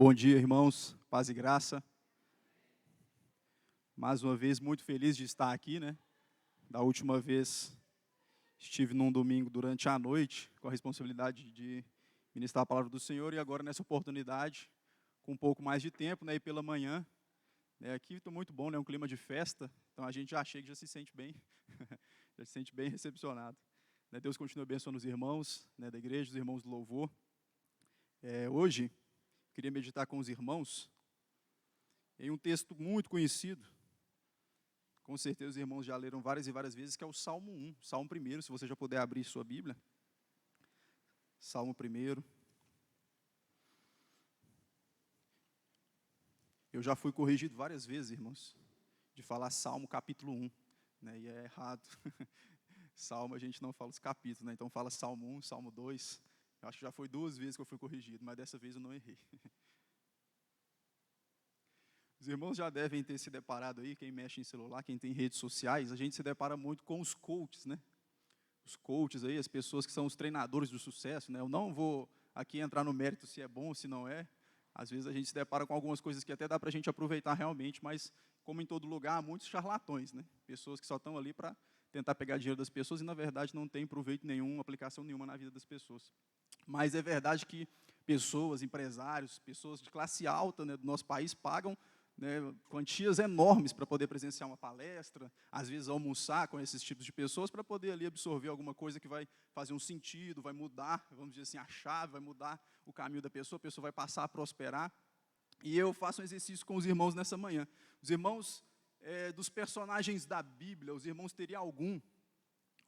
Bom dia, irmãos, paz e graça. Mais uma vez, muito feliz de estar aqui, né? Da última vez, estive num domingo durante a noite, com a responsabilidade de ministrar a palavra do Senhor, e agora nessa oportunidade, com um pouco mais de tempo, né? E pela manhã, né? Aqui está muito bom, né? Um clima de festa, então a gente já chega e já se sente bem, já se sente bem recepcionado. Né? Deus continua abençoando os irmãos, né? Da igreja, os irmãos do louvor. Hoje, queria meditar com os irmãos em um texto muito conhecido. Com certeza os irmãos já leram várias e várias vezes, que é o Salmo 1, Salmo 1, se você já puder abrir sua Bíblia. Salmo 1. Eu já fui corrigido várias vezes, irmãos, de falar Salmo capítulo 1, né, e é errado. Salmo a gente não fala os capítulos, né, então fala Salmo 1, Salmo 2. Eu acho que já foi 2 vezes que eu fui corrigido, mas dessa vez eu não errei. Os irmãos já devem ter se deparado aí, quem mexe em celular, quem tem redes sociais, a gente se depara muito com os coaches, né? Os coaches aí, as pessoas que são os treinadores do sucesso, né? Eu não vou aqui entrar no mérito se é bom ou se não é. Às vezes a gente se depara com algumas coisas que até dá para a gente aproveitar realmente, mas como em todo lugar, há muitos charlatões, né? Pessoas que só estão ali para tentar pegar dinheiro das pessoas e, na verdade, não tem proveito nenhum, aplicação nenhuma na vida das pessoas. Mas é verdade que pessoas, empresários, pessoas de classe alta, né, do nosso país pagam, né, quantias enormes para poder presenciar uma palestra, às vezes almoçar com esses tipos de pessoas para poder ali absorver alguma coisa que vai fazer um sentido, vai mudar, vamos dizer assim, a chave, vai mudar o caminho da pessoa, a pessoa vai passar a prosperar. E eu faço um exercício com os irmãos nessa manhã. Os irmãos, dos personagens da Bíblia, os irmãos teriam algum,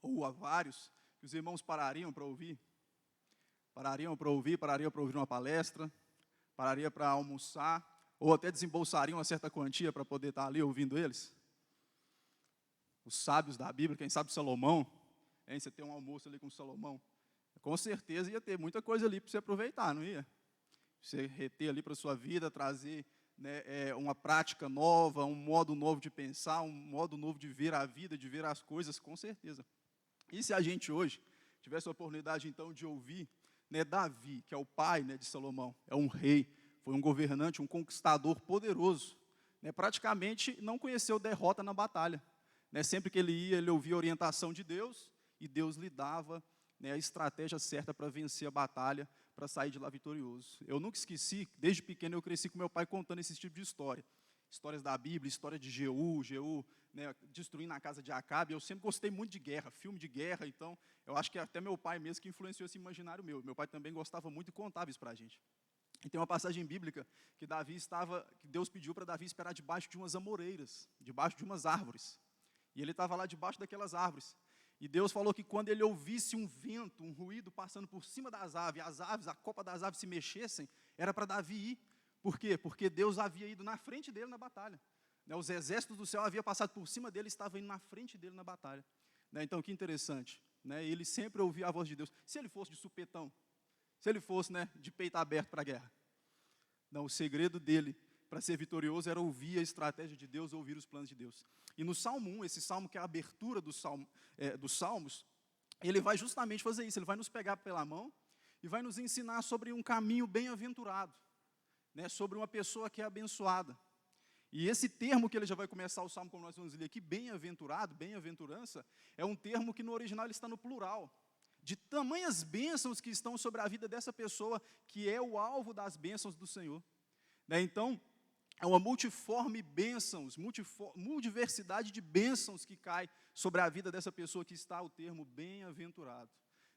ou há vários, que os irmãos parariam para ouvir? Parariam para ouvir uma palestra, pararia para almoçar, ou até desembolsariam uma certa quantia para poder estar ali ouvindo eles? Os sábios da Bíblia, quem sabe Salomão, hein? Você tem um almoço ali com Salomão, com certeza ia ter muita coisa ali para você aproveitar, não ia? Você reter ali para a sua vida, trazer, né, uma prática nova, um modo novo de pensar, um modo novo de ver a vida, de ver as coisas, com certeza. E se a gente hoje tivesse a oportunidade, então, de ouvir, né, Davi, que é o pai, né, de Salomão, é um rei, foi um governante, um conquistador poderoso, né, praticamente não conheceu derrota na batalha. Né, sempre que ele ia, ele ouvia a orientação de Deus, e Deus lhe dava, né, a estratégia certa para vencer a batalha, para sair de lá vitorioso. Eu nunca esqueci, desde pequeno eu cresci com meu pai contando esse tipo de história. Histórias da Bíblia, história de Jeú, né, destruindo a casa de Acabe. Eu sempre gostei muito de guerra, filme de guerra, então eu acho que até meu pai mesmo que influenciou esse imaginário meu. Meu pai também gostava muito e contava isso para a gente. E tem uma passagem bíblica que que Deus pediu para Davi esperar debaixo de umas amoreiras, debaixo de umas árvores. E ele estava lá debaixo daquelas árvores. E Deus falou que quando ele ouvisse um vento, um ruído passando por cima das aves, a copa das aves se mexessem, era para Davi ir. Por quê? Porque Deus havia ido na frente dele na batalha. Né, os exércitos do céu haviam passado por cima dele e estavam indo na frente dele na batalha. Né, então, que interessante. Né, ele sempre ouvia a voz de Deus. Se ele fosse de supetão, se ele fosse, né, de peito aberto para a guerra. Não, o segredo dele para ser vitorioso era ouvir a estratégia de Deus, ouvir os planos de Deus. E no Salmo 1, esse salmo que é a abertura dos Salmos, ele vai justamente fazer isso, ele vai nos pegar pela mão e vai nos ensinar sobre um caminho bem-aventurado, né, sobre uma pessoa que é abençoada. E esse termo que ele já vai começar o salmo, como nós vamos ler aqui, bem-aventurado, bem-aventurança, é um termo que no original ele está no plural, de tamanhas bênçãos que estão sobre a vida dessa pessoa, que é o alvo das bênçãos do Senhor. Né, então, é uma multiforme bênçãos, multiversidade de bênçãos que cai sobre a vida dessa pessoa que está o termo bem-aventurado.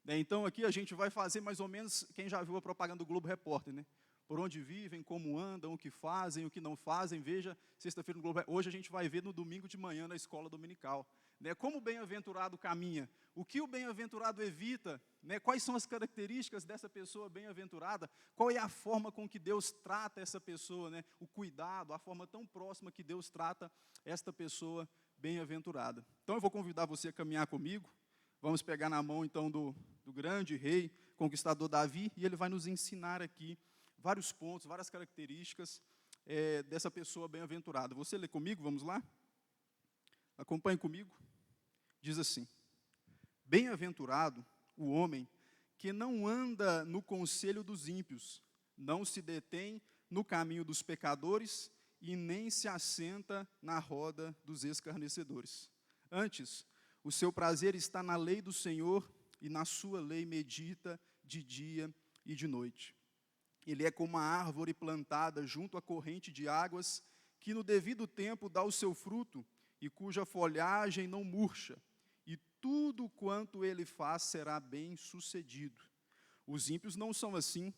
Né, então, aqui a gente vai fazer mais ou menos, quem já viu a propaganda do Globo Repórter, né? Por onde vivem, como andam, o que fazem, o que não fazem. Veja, sexta-feira no Globo. Hoje a gente vai ver no domingo de manhã na escola dominical. Né, como o bem-aventurado caminha, o que o bem-aventurado evita, né, quais são as características dessa pessoa bem-aventurada, qual é a forma com que Deus trata essa pessoa, né, o cuidado, a forma tão próxima que Deus trata esta pessoa bem-aventurada. Então eu vou convidar você a caminhar comigo, vamos pegar na mão então do grande rei, conquistador Davi, e ele vai nos ensinar aqui vários pontos, várias características dessa pessoa bem-aventurada. Você lê comigo? Vamos lá? Acompanhe comigo. Diz assim: bem-aventurado o homem que não anda no conselho dos ímpios, não se detém no caminho dos pecadores e nem se assenta na roda dos escarnecedores. Antes, o seu prazer está na lei do Senhor e na sua lei medita de dia e de noite. Ele é como uma árvore plantada junto à corrente de águas, que no devido tempo dá o seu fruto e cuja folhagem não murcha, e tudo quanto ele faz será bem sucedido. Os ímpios não são assim,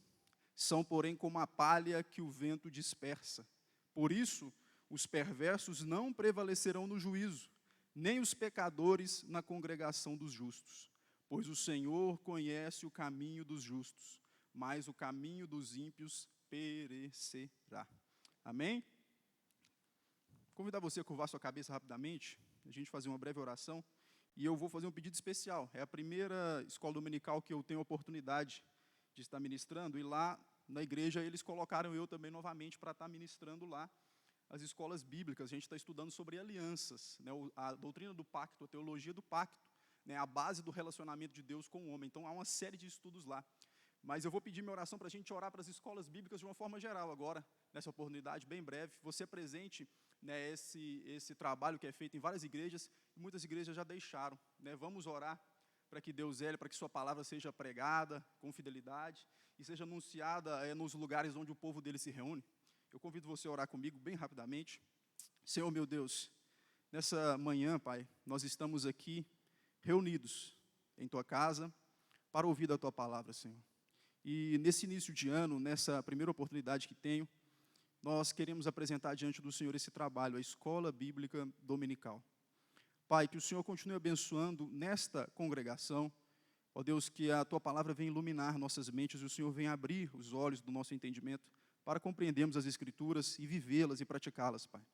são, porém, como a palha que o vento dispersa. Por isso, os perversos não prevalecerão no juízo, nem os pecadores na congregação dos justos. Pois o Senhor conhece o caminho dos justos, mas o caminho dos ímpios perecerá. Amém? Convidar você a curvar sua cabeça rapidamente, a gente fazer uma breve oração, e eu vou fazer um pedido especial. É a primeira escola dominical que eu tenho a oportunidade de estar ministrando, e lá na igreja eles colocaram eu também novamente para estar ministrando lá as escolas bíblicas. A gente está estudando sobre alianças, né, a doutrina do pacto, a teologia do pacto, né, a base do relacionamento de Deus com o homem. Então há uma série de estudos lá. Mas eu vou pedir minha oração para a gente orar para as escolas bíblicas de uma forma geral agora, nessa oportunidade bem breve. Você presente, né, esse trabalho que é feito em várias igrejas, e muitas igrejas já deixaram, né. Vamos orar para que Deus ele, para que sua palavra seja pregada com fidelidade e seja anunciada nos lugares onde o povo dele se reúne. Eu convido você a orar comigo bem rapidamente. Senhor meu Deus, nessa manhã, Pai, nós estamos aqui reunidos em Tua casa para ouvir da Tua palavra, Senhor. E nesse início de ano, nessa primeira oportunidade que tenho, nós queremos apresentar diante do Senhor esse trabalho, a Escola Bíblica Dominical. Pai, que o Senhor continue abençoando nesta congregação. Ó Deus, que a Tua palavra venha iluminar nossas mentes e o Senhor venha abrir os olhos do nosso entendimento para compreendermos as Escrituras e vivê-las e praticá-las, Pai.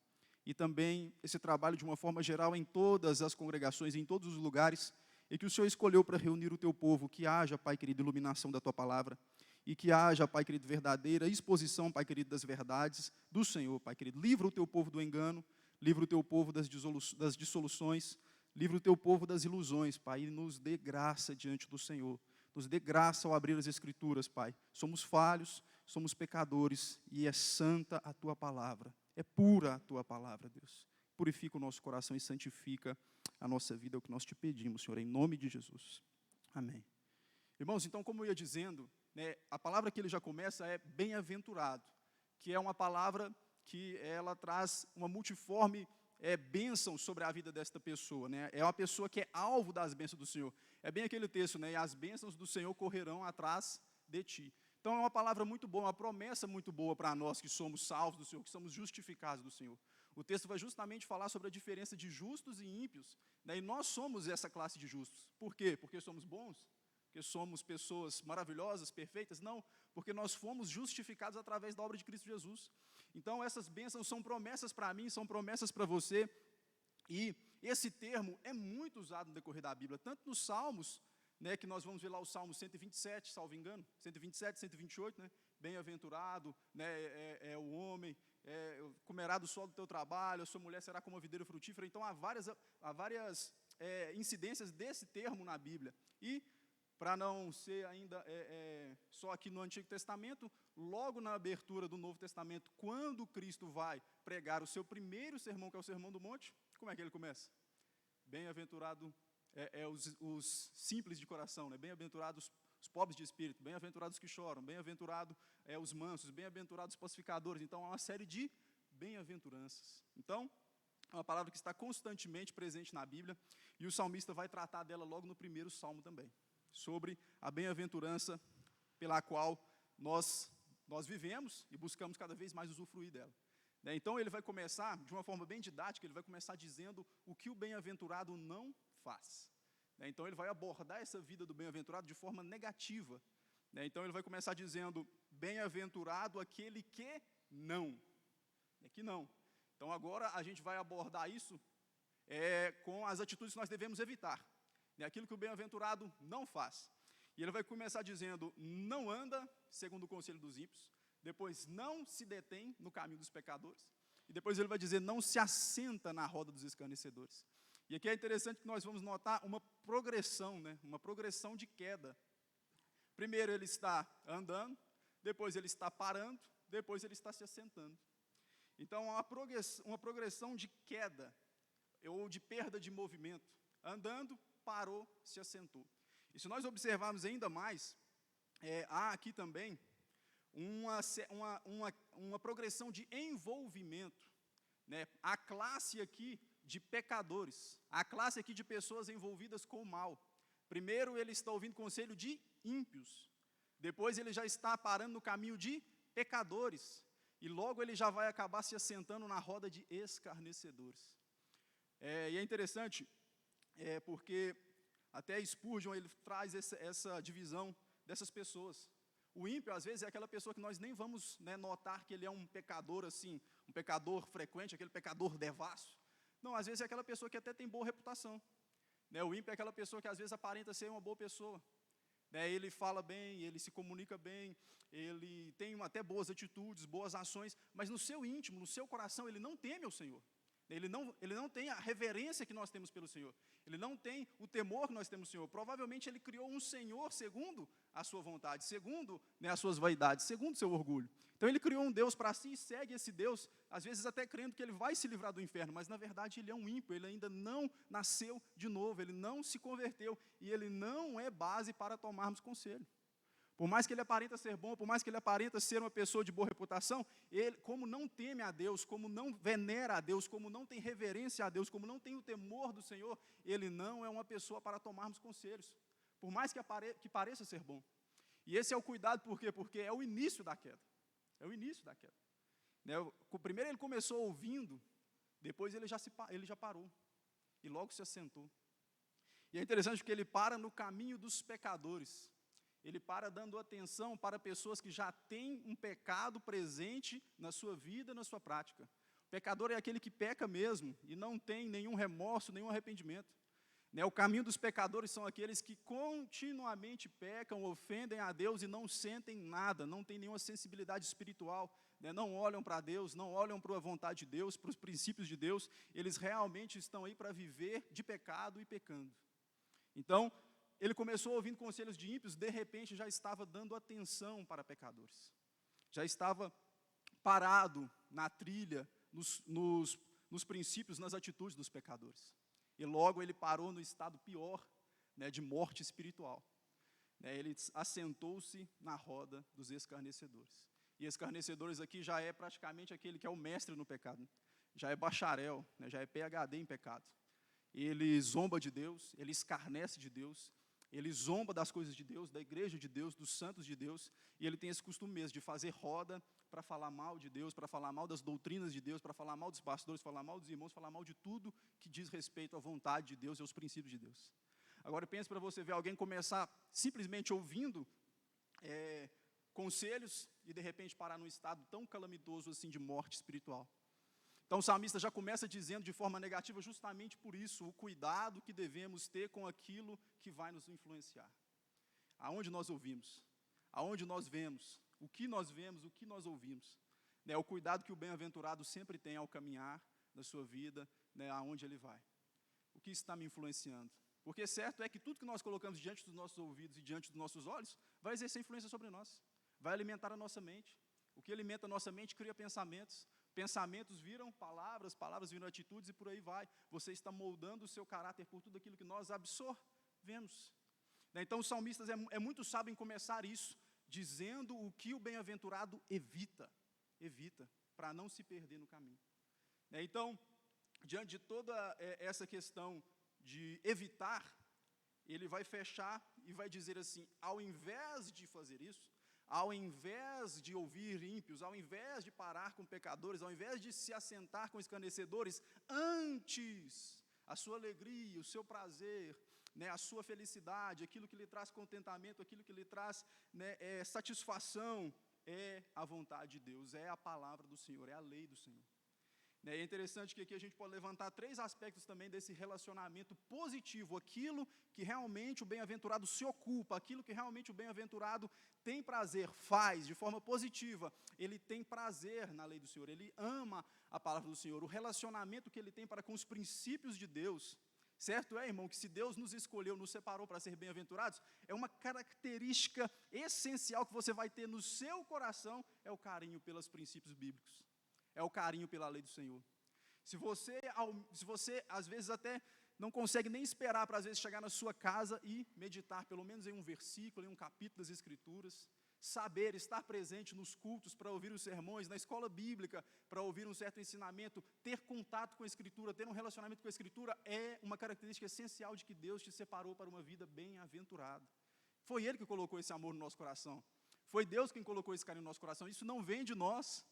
E também esse trabalho de uma forma geral em todas as congregações, em todos os lugares, e que o Senhor escolheu para reunir o Teu povo, que haja, Pai querido, iluminação da Tua palavra, e que haja, Pai querido, verdadeira exposição, Pai querido, das verdades do Senhor, Pai querido. Livra o Teu povo do engano, livra o Teu povo das dissoluções, livra o Teu povo das ilusões, Pai, e nos dê graça diante do Senhor. Nos dê graça ao abrir as Escrituras, Pai. Somos falhos, somos pecadores, e é santa a Tua palavra, é pura a Tua palavra, Deus. Purifica o nosso coração e santifica a nossa vida, é o que nós te pedimos, Senhor, em nome de Jesus. Amém. Irmãos, então, como eu ia dizendo, né, a palavra que ele já começa é bem-aventurado, que é uma palavra que ela traz uma multiforme bênção sobre a vida desta pessoa, né? É uma pessoa que é alvo das bênçãos do Senhor. É bem aquele texto, né? E as bênçãos do Senhor correrão atrás de ti. Então é uma palavra muito boa, uma promessa muito boa para nós que somos salvos do Senhor, que somos justificados do Senhor. O texto vai justamente falar sobre a diferença de justos e ímpios, né? E nós somos essa classe de justos. Por quê? Porque somos bons? Porque somos pessoas maravilhosas, perfeitas? Não, porque nós fomos justificados através da obra de Cristo Jesus. Então essas bênçãos são promessas para mim, são promessas para você, e esse termo é muito usado no decorrer da Bíblia, tanto nos Salmos, né, que nós vamos ver lá o Salmo 127, salvo engano, 127, 128, né, bem-aventurado, né, é o homem, comerá do sol do teu trabalho, a sua mulher será como uma videira frutífera. Então há várias incidências desse termo na Bíblia, e para não ser ainda só aqui no Antigo Testamento, logo na abertura do Novo Testamento, quando Cristo vai pregar o seu primeiro sermão, que é o Sermão do Monte, como é que ele começa? Bem-aventurado os simples de coração, né? Bem-aventurados os pobres de espírito, bem-aventurados que choram, bem-aventurado os mansos, bem-aventurados os pacificadores. Então, há uma série de bem-aventuranças. Então, é uma palavra que está constantemente presente na Bíblia, e o salmista vai tratar dela logo no primeiro salmo também, sobre a bem-aventurança pela qual nós vivemos e buscamos cada vez mais usufruir dela. Então, ele vai começar, de uma forma bem didática, ele vai começar dizendo o que o bem-aventurado não faz. Então, ele vai abordar essa vida do bem-aventurado de forma negativa. Então, ele vai começar dizendo, bem-aventurado aquele que não. Que não. Então, agora a gente vai abordar isso com as atitudes que nós devemos evitar. Aquilo que o bem-aventurado não faz. E ele vai começar dizendo, não anda segundo o conselho dos ímpios, depois não se detém no caminho dos pecadores, e depois ele vai dizer, não se assenta na roda dos escarnecedores. E aqui é interessante que nós vamos notar uma progressão, né? Uma progressão de queda. Primeiro ele está andando, depois ele está parando, depois ele está se assentando. Então, uma progressão de queda, ou de perda de movimento. Andando, parou, se assentou. E se nós observarmos ainda mais, há aqui também uma progressão de envolvimento, né? A classe aqui de pecadores, a classe aqui de pessoas envolvidas com o mal. Primeiro ele está ouvindo conselho de ímpios, depois ele já está parando no caminho de pecadores, e logo ele já vai acabar se assentando na roda de escarnecedores. E é interessante, porque até Spurgeon ele traz essa divisão dessas pessoas. O ímpio, às vezes, é aquela pessoa que nós nem vamos, né, notar que ele é um pecador assim, um pecador frequente, aquele pecador devasso. Não, às vezes é aquela pessoa que até tem boa reputação. Né? O ímpio é aquela pessoa que às vezes aparenta ser uma boa pessoa. Né? Ele fala bem, ele se comunica bem, ele tem até boas atitudes, boas ações, mas no seu íntimo, no seu coração, ele não teme ao Senhor. Ele não tem a reverência que nós temos pelo Senhor. Ele não tem o temor que nós temos pelo Senhor. Provavelmente ele criou um Senhor segundo a sua vontade, segundo, né, as suas vaidades, segundo o seu orgulho. Então ele criou um Deus para si e segue esse Deus, às vezes até crendo que ele vai se livrar do inferno, mas na verdade ele é um ímpio, ele ainda não nasceu de novo, ele não se converteu e ele não é base para tomarmos conselho. Por mais que ele aparenta ser bom, por mais que ele aparenta ser uma pessoa de boa reputação, ele, como não teme a Deus, como não venera a Deus, como não tem reverência a Deus, como não tem o temor do Senhor, ele não é uma pessoa para tomarmos conselhos, por mais que pareça ser bom. E esse é o cuidado, por quê? Porque é o início da queda. É o início da queda. Né? Primeiro ele começou ouvindo, depois ele já parou, e logo se assentou. E é interessante porque ele para no caminho dos pecadores. Ele para dando atenção para pessoas que já têm um pecado presente na sua vida, na sua prática. O pecador é aquele que peca mesmo e não tem nenhum remorso, nenhum arrependimento. Né? O caminho dos pecadores são aqueles que continuamente pecam, ofendem a Deus e não sentem nada, não têm nenhuma sensibilidade espiritual, né? Não olham para Deus, não olham para a vontade de Deus, para os princípios de Deus. Eles realmente estão aí para viver de pecado e pecando. Então, ele começou ouvindo conselhos de ímpios, de repente já estava dando atenção para pecadores. Já estava parado na trilha, nos princípios, nas atitudes dos pecadores. E logo ele parou no estado pior, né, de morte espiritual. Né, ele assentou-se na roda dos escarnecedores. E escarnecedores aqui já é praticamente aquele que é o mestre no pecado. Já é bacharel, né, já é PhD em pecado. Ele zomba de Deus, ele escarnece de Deus, ele zomba das coisas de Deus, da igreja de Deus, dos santos de Deus, e ele tem esse costume mesmo de fazer roda para falar mal de Deus, para falar mal das doutrinas de Deus, para falar mal dos pastores, falar mal dos irmãos, falar mal de tudo que diz respeito à vontade de Deus e aos princípios de Deus. Agora pense para você ver alguém começar simplesmente ouvindo conselhos e de repente parar num estado tão calamitoso assim de morte espiritual. Então o salmista já começa dizendo de forma negativa justamente por isso, o cuidado que devemos ter com aquilo que vai nos influenciar. Aonde nós ouvimos, aonde nós vemos, o que nós ouvimos. Né, o cuidado que o bem-aventurado sempre tem ao caminhar na sua vida, né, aonde ele vai. O que está me influenciando? Porque certo é que tudo que nós colocamos diante dos nossos ouvidos e diante dos nossos olhos, vai exercer influência sobre nós, vai alimentar a nossa mente. O que alimenta a nossa mente cria pensamentos. Pensamentos viram palavras, palavras viram atitudes e por aí vai. Você está moldando o seu caráter por tudo aquilo que nós absorvemos. Então os salmistas é muito sábio em começar isso, dizendo o que o bem-aventurado evita, para não se perder no caminho. Então, diante de toda essa questão de evitar, ele vai fechar e vai dizer assim, ao invés de fazer isso, ao invés de ouvir ímpios, ao invés de parar com pecadores, ao invés de se assentar com escarnecedores, antes a sua alegria, o seu prazer, né, a sua felicidade, aquilo que lhe traz contentamento, aquilo que lhe traz, né, satisfação, é a vontade de Deus, é a palavra do Senhor, é a lei do Senhor. É interessante que aqui a gente pode levantar 3 aspectos também desse relacionamento positivo, aquilo que realmente o bem-aventurado se ocupa, aquilo que realmente o bem-aventurado tem prazer, faz de forma positiva, ele tem prazer na lei do Senhor, ele ama a palavra do Senhor, o relacionamento que ele tem para com os princípios de Deus. Certo irmão, que se Deus nos escolheu, nos separou para ser bem-aventurados, é uma característica essencial que você vai ter no seu coração, é o carinho pelos princípios bíblicos, é o carinho pela lei do Senhor. Se você às vezes até não consegue nem esperar para às vezes chegar na sua casa e meditar pelo menos em um versículo, em um capítulo das Escrituras, saber, estar presente nos cultos para ouvir os sermões, na escola bíblica para ouvir um certo ensinamento, ter contato com a Escritura, ter um relacionamento com a Escritura é uma característica essencial de que Deus te separou para uma vida bem-aventurada. Foi Ele que colocou esse amor no nosso coração. Foi Deus quem colocou esse carinho no nosso coração. Isso não vem de nós,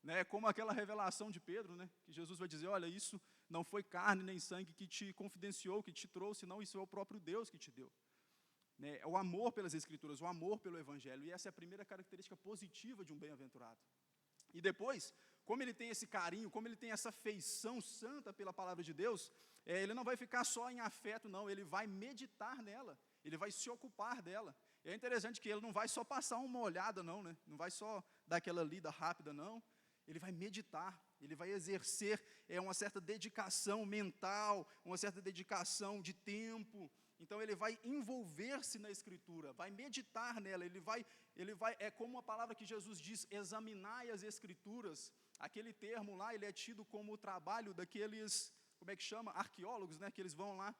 né? Como aquela revelação de Pedro, né? Que Jesus vai dizer, olha, isso não foi carne nem sangue que te confidenciou, que te trouxe, não, isso é o próprio Deus que te deu. É o amor pelas Escrituras, o amor pelo Evangelho, e essa é a primeira característica positiva de um bem-aventurado. E depois, como ele tem esse carinho, como ele tem essa feição santa pela palavra de Deus, ele não vai ficar só em afeto, não, ele vai meditar nela, ele vai se ocupar dela. E é interessante que ele não vai só passar uma olhada, não, né? Não vai só dar aquela lida rápida, não, ele vai meditar, ele vai exercer uma certa dedicação mental, uma certa dedicação de tempo. Então ele vai envolver-se na Escritura, vai meditar nela, ele vai, é como a palavra que Jesus diz, examinai as Escrituras. Aquele termo lá, ele é tido como o trabalho daqueles, como é que chama? Arqueólogos, né? Que eles vão lá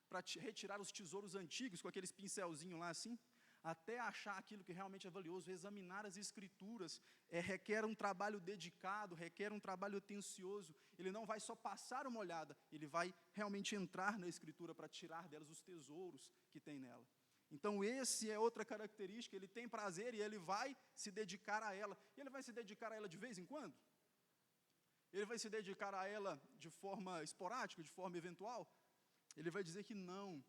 para retirar os tesouros antigos, com aqueles pincelzinhos lá assim, até achar aquilo que realmente é valioso. Examinar as Escrituras requer um trabalho dedicado, requer um trabalho atencioso. Ele não vai só passar uma olhada, ele vai realmente entrar na Escritura para tirar delas os tesouros que tem nela. Então, esse é outra característica, ele tem prazer e ele vai se dedicar a ela. E ele vai se dedicar a ela de vez em quando? Ele vai se dedicar a ela de forma esporádica, de forma eventual? Ele vai dizer que não.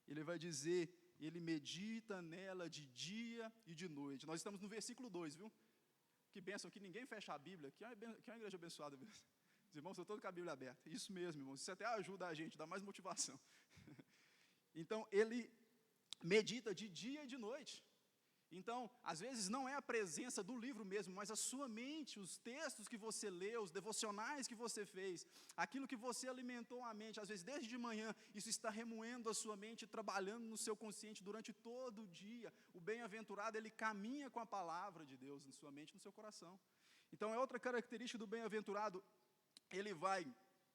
Ele vai dizer, ele medita nela de dia e de noite. Nós estamos no versículo 2, viu? Que bênção, que ninguém fecha a Bíblia, que é uma igreja abençoada mesmo. Os irmãos estão todos com a Bíblia aberta. Isso mesmo, irmãos, isso até ajuda a gente, dá mais motivação. Então, ele medita de dia e de noite. Então, às vezes não é a presença do livro mesmo, mas a sua mente, os textos que você leu, os devocionais que você fez, aquilo que você alimentou a mente, às vezes desde de manhã, isso está remoendo a sua mente, trabalhando no seu consciente durante todo o dia. O bem-aventurado, ele caminha com a palavra de Deus na sua mente, no seu coração. Então, é outra característica do bem-aventurado, ele vai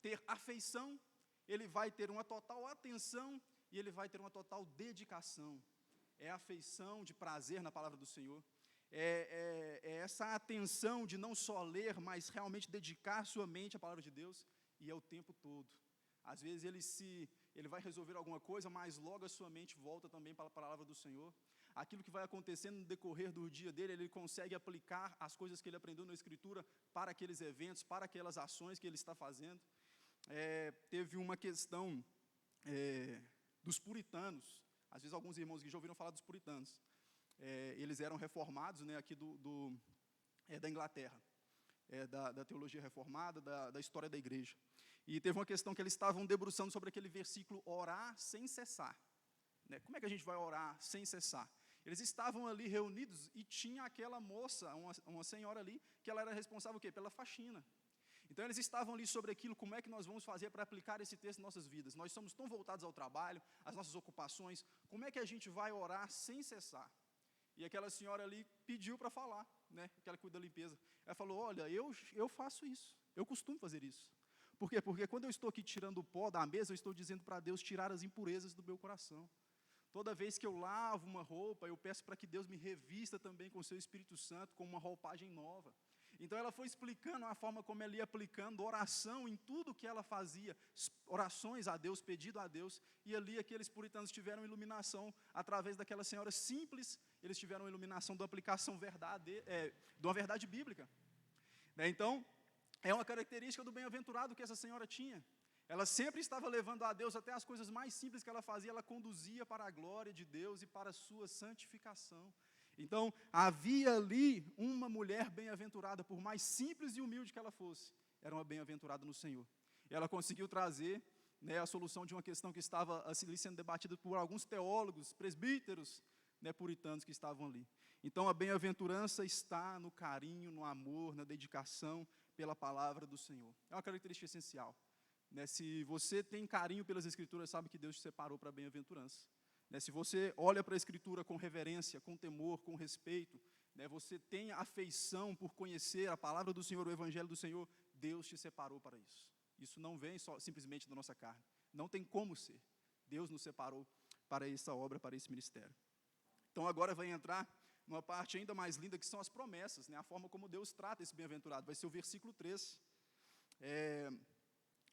ter afeição, ele vai ter uma total atenção e ele vai ter uma total dedicação. É afeição de prazer na palavra do Senhor, é essa atenção de não só ler, mas realmente dedicar sua mente à palavra de Deus, e é o tempo todo. Às vezes ele vai resolver alguma coisa, mas logo a sua mente volta também para a palavra do Senhor. Aquilo que vai acontecendo no decorrer do dia dele, ele consegue aplicar as coisas que ele aprendeu na Escritura para aqueles eventos, para aquelas ações que ele está fazendo. Teve uma questão dos puritanos. Às vezes alguns irmãos aqui já ouviram falar dos puritanos. Eles eram reformados, né, aqui da Inglaterra, da teologia reformada, da história da igreja. E teve uma questão que eles estavam debruçando sobre aquele versículo, orar sem cessar. Né? Como é que a gente vai orar sem cessar? Eles estavam ali reunidos e tinha aquela moça, uma senhora ali, que ela era responsável o quê? Pela faxina. Então, eles estavam ali sobre aquilo, como é que nós vamos fazer para aplicar esse texto em nossas vidas. Nós somos tão voltados ao trabalho, às nossas ocupações, como é que a gente vai orar sem cessar? E aquela senhora ali pediu para falar, né, que ela cuida da limpeza. Ela falou, olha, eu faço isso, eu costumo fazer isso. Por quê? Porque quando eu estou aqui tirando o pó da mesa, eu estou dizendo para Deus tirar as impurezas do meu coração. Toda vez que eu lavo uma roupa, eu peço para que Deus me revista também com o seu Espírito Santo, com uma roupagem nova. Então ela foi explicando a forma como ela ia aplicando oração em tudo que ela fazia, orações a Deus, pedido a Deus, e ali aqueles puritanos tiveram iluminação, através daquela senhora simples, eles tiveram iluminação da aplicação de uma verdade bíblica. Então, é uma característica do bem-aventurado que essa senhora tinha. Ela sempre estava levando a Deus, até as coisas mais simples que ela fazia, ela conduzia para a glória de Deus e para a sua santificação. Então, havia ali uma mulher bem-aventurada, por mais simples e humilde que ela fosse, era uma bem-aventurada no Senhor. E ela conseguiu trazer, né, a solução de uma questão que estava ali sendo debatida por alguns teólogos, presbíteros, né, puritanos que estavam ali. Então, a bem-aventurança está no carinho, no amor, na dedicação pela palavra do Senhor. É uma característica essencial. Né, se você tem carinho pelas Escrituras, sabe que Deus te separou para a bem-aventurança. Se você olha para a Escritura com reverência, com temor, com respeito, né, você tem afeição por conhecer a palavra do Senhor, o Evangelho do Senhor, Deus te separou para isso. Isso não vem só simplesmente da nossa carne. Não tem como ser. Deus nos separou para essa obra, para esse ministério. Então agora vai entrar numa parte ainda mais linda, que são as promessas, né, a forma como Deus trata esse bem-aventurado. Vai ser o versículo 3.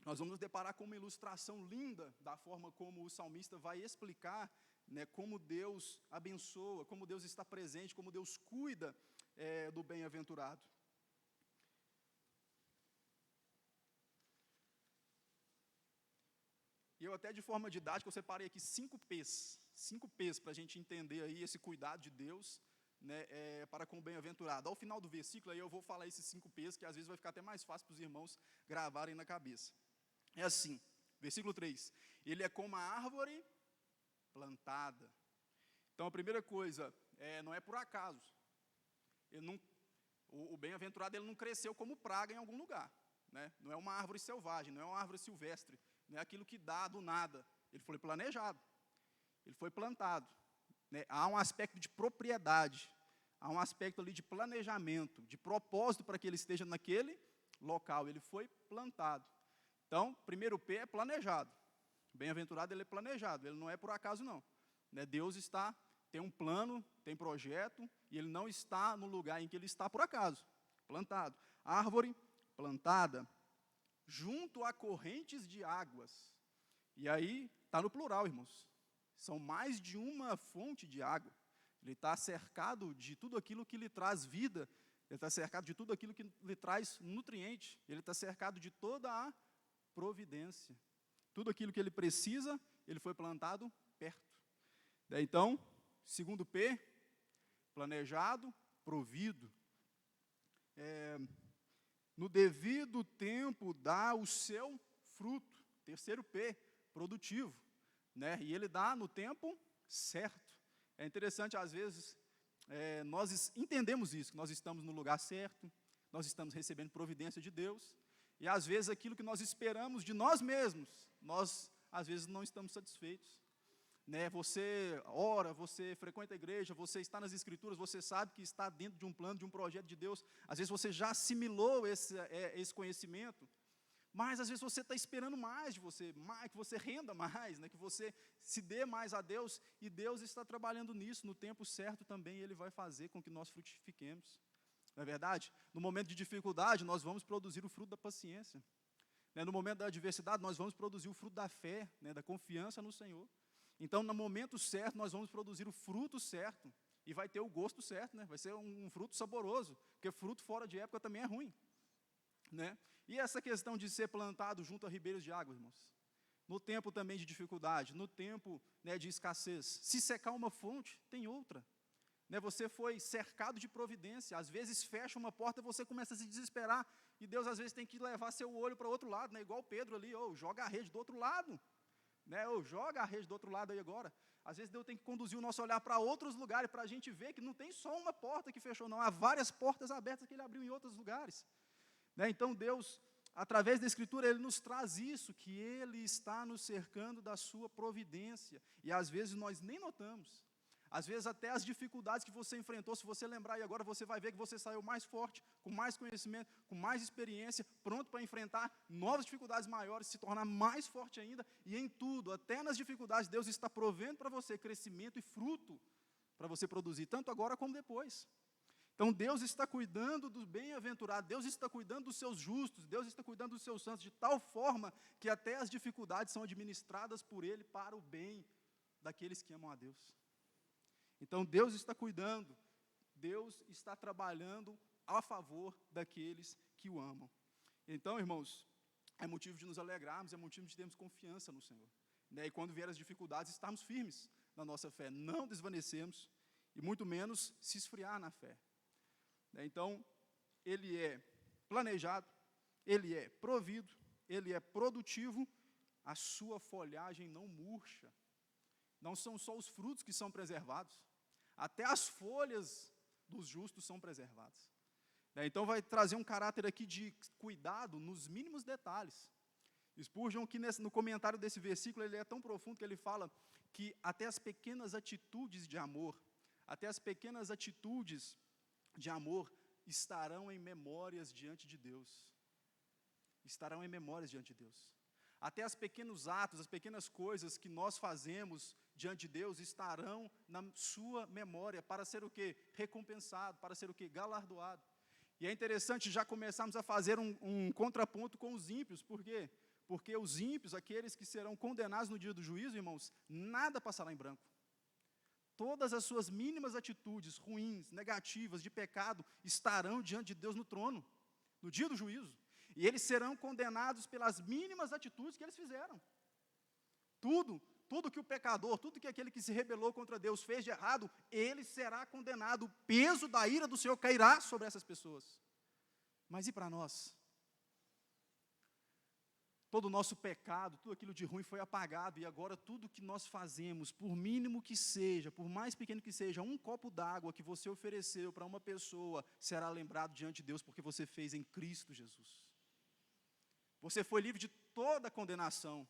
Nós vamos nos deparar com uma ilustração linda da forma como o salmista vai explicar, né, como Deus abençoa, como Deus está presente, como Deus cuida do bem-aventurado. E eu até de forma didática, eu separei aqui 5 P's para a gente entender aí esse cuidado de Deus, né, para com o bem-aventurado. Ao final do versículo, aí eu vou falar esses 5 P's, que às vezes vai ficar até mais fácil para os irmãos gravarem na cabeça. É assim, versículo 3, ele é como a árvore plantada. Então a primeira coisa, não é por acaso. O bem-aventurado ele não cresceu como praga em algum lugar, né? Não é uma árvore selvagem, não é uma árvore silvestre, não é aquilo que dá do nada. Ele foi planejado, ele foi plantado, né? Há um aspecto de propriedade, há um aspecto ali de planejamento, de propósito para que ele esteja naquele local. Ele foi plantado. Então, primeiro P é planejado. Bem-aventurado, ele é planejado, ele não é por acaso não, né? Deus tem um plano, tem projeto, e ele não está no lugar em que ele está por acaso, plantado. Árvore plantada junto a correntes de águas. E aí, está no plural, irmãos. São mais de uma fonte de água. Ele está cercado de tudo aquilo que lhe traz vida, ele está cercado de tudo aquilo que lhe traz nutriente, ele está cercado de toda a providência. Tudo aquilo que ele precisa, ele foi plantado perto. Então, segundo P, planejado, provido. No devido tempo dá o seu fruto. Terceiro P, produtivo, né? E ele dá no tempo certo. É interessante, às vezes, nós entendemos isso, que nós estamos no lugar certo, nós estamos recebendo providência de Deus, e às vezes aquilo que nós esperamos de nós mesmos, nós às vezes não estamos satisfeitos, né? Você ora, você frequenta a igreja, você está nas escrituras, você sabe que está dentro de um plano, de um projeto de Deus, às vezes você já assimilou esse conhecimento, mas às vezes você está esperando mais de você, que você renda mais, né? Que você se dê mais a Deus, e Deus está trabalhando nisso, no tempo certo também Ele vai fazer com que nós frutifiquemos. Não é verdade? No momento de dificuldade, nós vamos produzir o fruto da paciência, né? No momento da adversidade, nós vamos produzir o fruto da fé, né? Da confiança no Senhor. Então, no momento certo, nós vamos produzir o fruto certo, e vai ter o gosto certo, né? Vai ser um fruto saboroso, porque fruto fora de época também é ruim, né? E essa questão de ser plantado junto a ribeiros de água, irmãos, no tempo também de dificuldade, no tempo, né, de escassez, se secar uma fonte, tem outra, né? Você foi cercado de providência, às vezes fecha uma porta e você começa a se desesperar, e Deus às vezes tem que levar seu olho para o outro lado, né? Igual Pedro ali, joga a rede do outro lado, né? Joga a rede do outro lado aí agora. Às vezes Deus tem que conduzir o nosso olhar para outros lugares, para a gente ver que não tem só uma porta que fechou, não, há várias portas abertas que Ele abriu em outros lugares, né? Então Deus, através da Escritura, Ele nos traz isso, que Ele está nos cercando da sua providência, e às vezes nós nem notamos. Às vezes até as dificuldades que você enfrentou, se você lembrar aí agora, você vai ver que você saiu mais forte, com mais conhecimento, com mais experiência, pronto para enfrentar novas dificuldades maiores, se tornar mais forte ainda, e em tudo, até nas dificuldades, Deus está provendo para você crescimento e fruto, para você produzir, tanto agora como depois. Então Deus está cuidando do bem-aventurado, Deus está cuidando dos seus justos, Deus está cuidando dos seus santos, de tal forma que até as dificuldades são administradas por Ele para o bem daqueles que amam a Deus. Então Deus está cuidando, Deus está trabalhando a favor daqueles que o amam. Então, irmãos, é motivo de nos alegrarmos, é motivo de termos confiança no Senhor, né? E quando vier as dificuldades, estarmos firmes na nossa fé, não desvanecermos, e muito menos se esfriar na fé. Então, Ele é planejado, Ele é provido, Ele é produtivo, a sua folhagem não murcha. Não são só os frutos que são preservados, até as folhas dos justos são preservadas. Então vai trazer um caráter aqui de cuidado nos mínimos detalhes. Spurgeon, que no comentário desse versículo, ele é tão profundo que ele fala que até as pequenas atitudes de amor, até as pequenas atitudes de amor, estarão em memórias diante de Deus. Estarão em memórias diante de Deus. Até os pequenos atos, as pequenas coisas que nós fazemos diante de Deus estarão na sua memória para ser o quê? Recompensado, para ser o quê? Galardoado. E é interessante já começarmos a fazer um contraponto com os ímpios. Por quê? Porque os ímpios, aqueles que serão condenados no dia do juízo, irmãos, nada passará em branco. Todas as suas mínimas atitudes ruins, negativas, de pecado, estarão diante de Deus no trono, no dia do juízo. E eles serão condenados pelas mínimas atitudes que eles fizeram. Tudo que o pecador, tudo que aquele que se rebelou contra Deus fez de errado, ele será condenado. O peso da ira do Senhor cairá sobre essas pessoas. Mas e para nós? Todo o nosso pecado, tudo aquilo de ruim foi apagado, e agora tudo que nós fazemos, por mínimo que seja, por mais pequeno que seja, um copo d'água que você ofereceu para uma pessoa, será lembrado diante de Deus, porque você fez em Cristo Jesus. Você foi livre de toda condenação.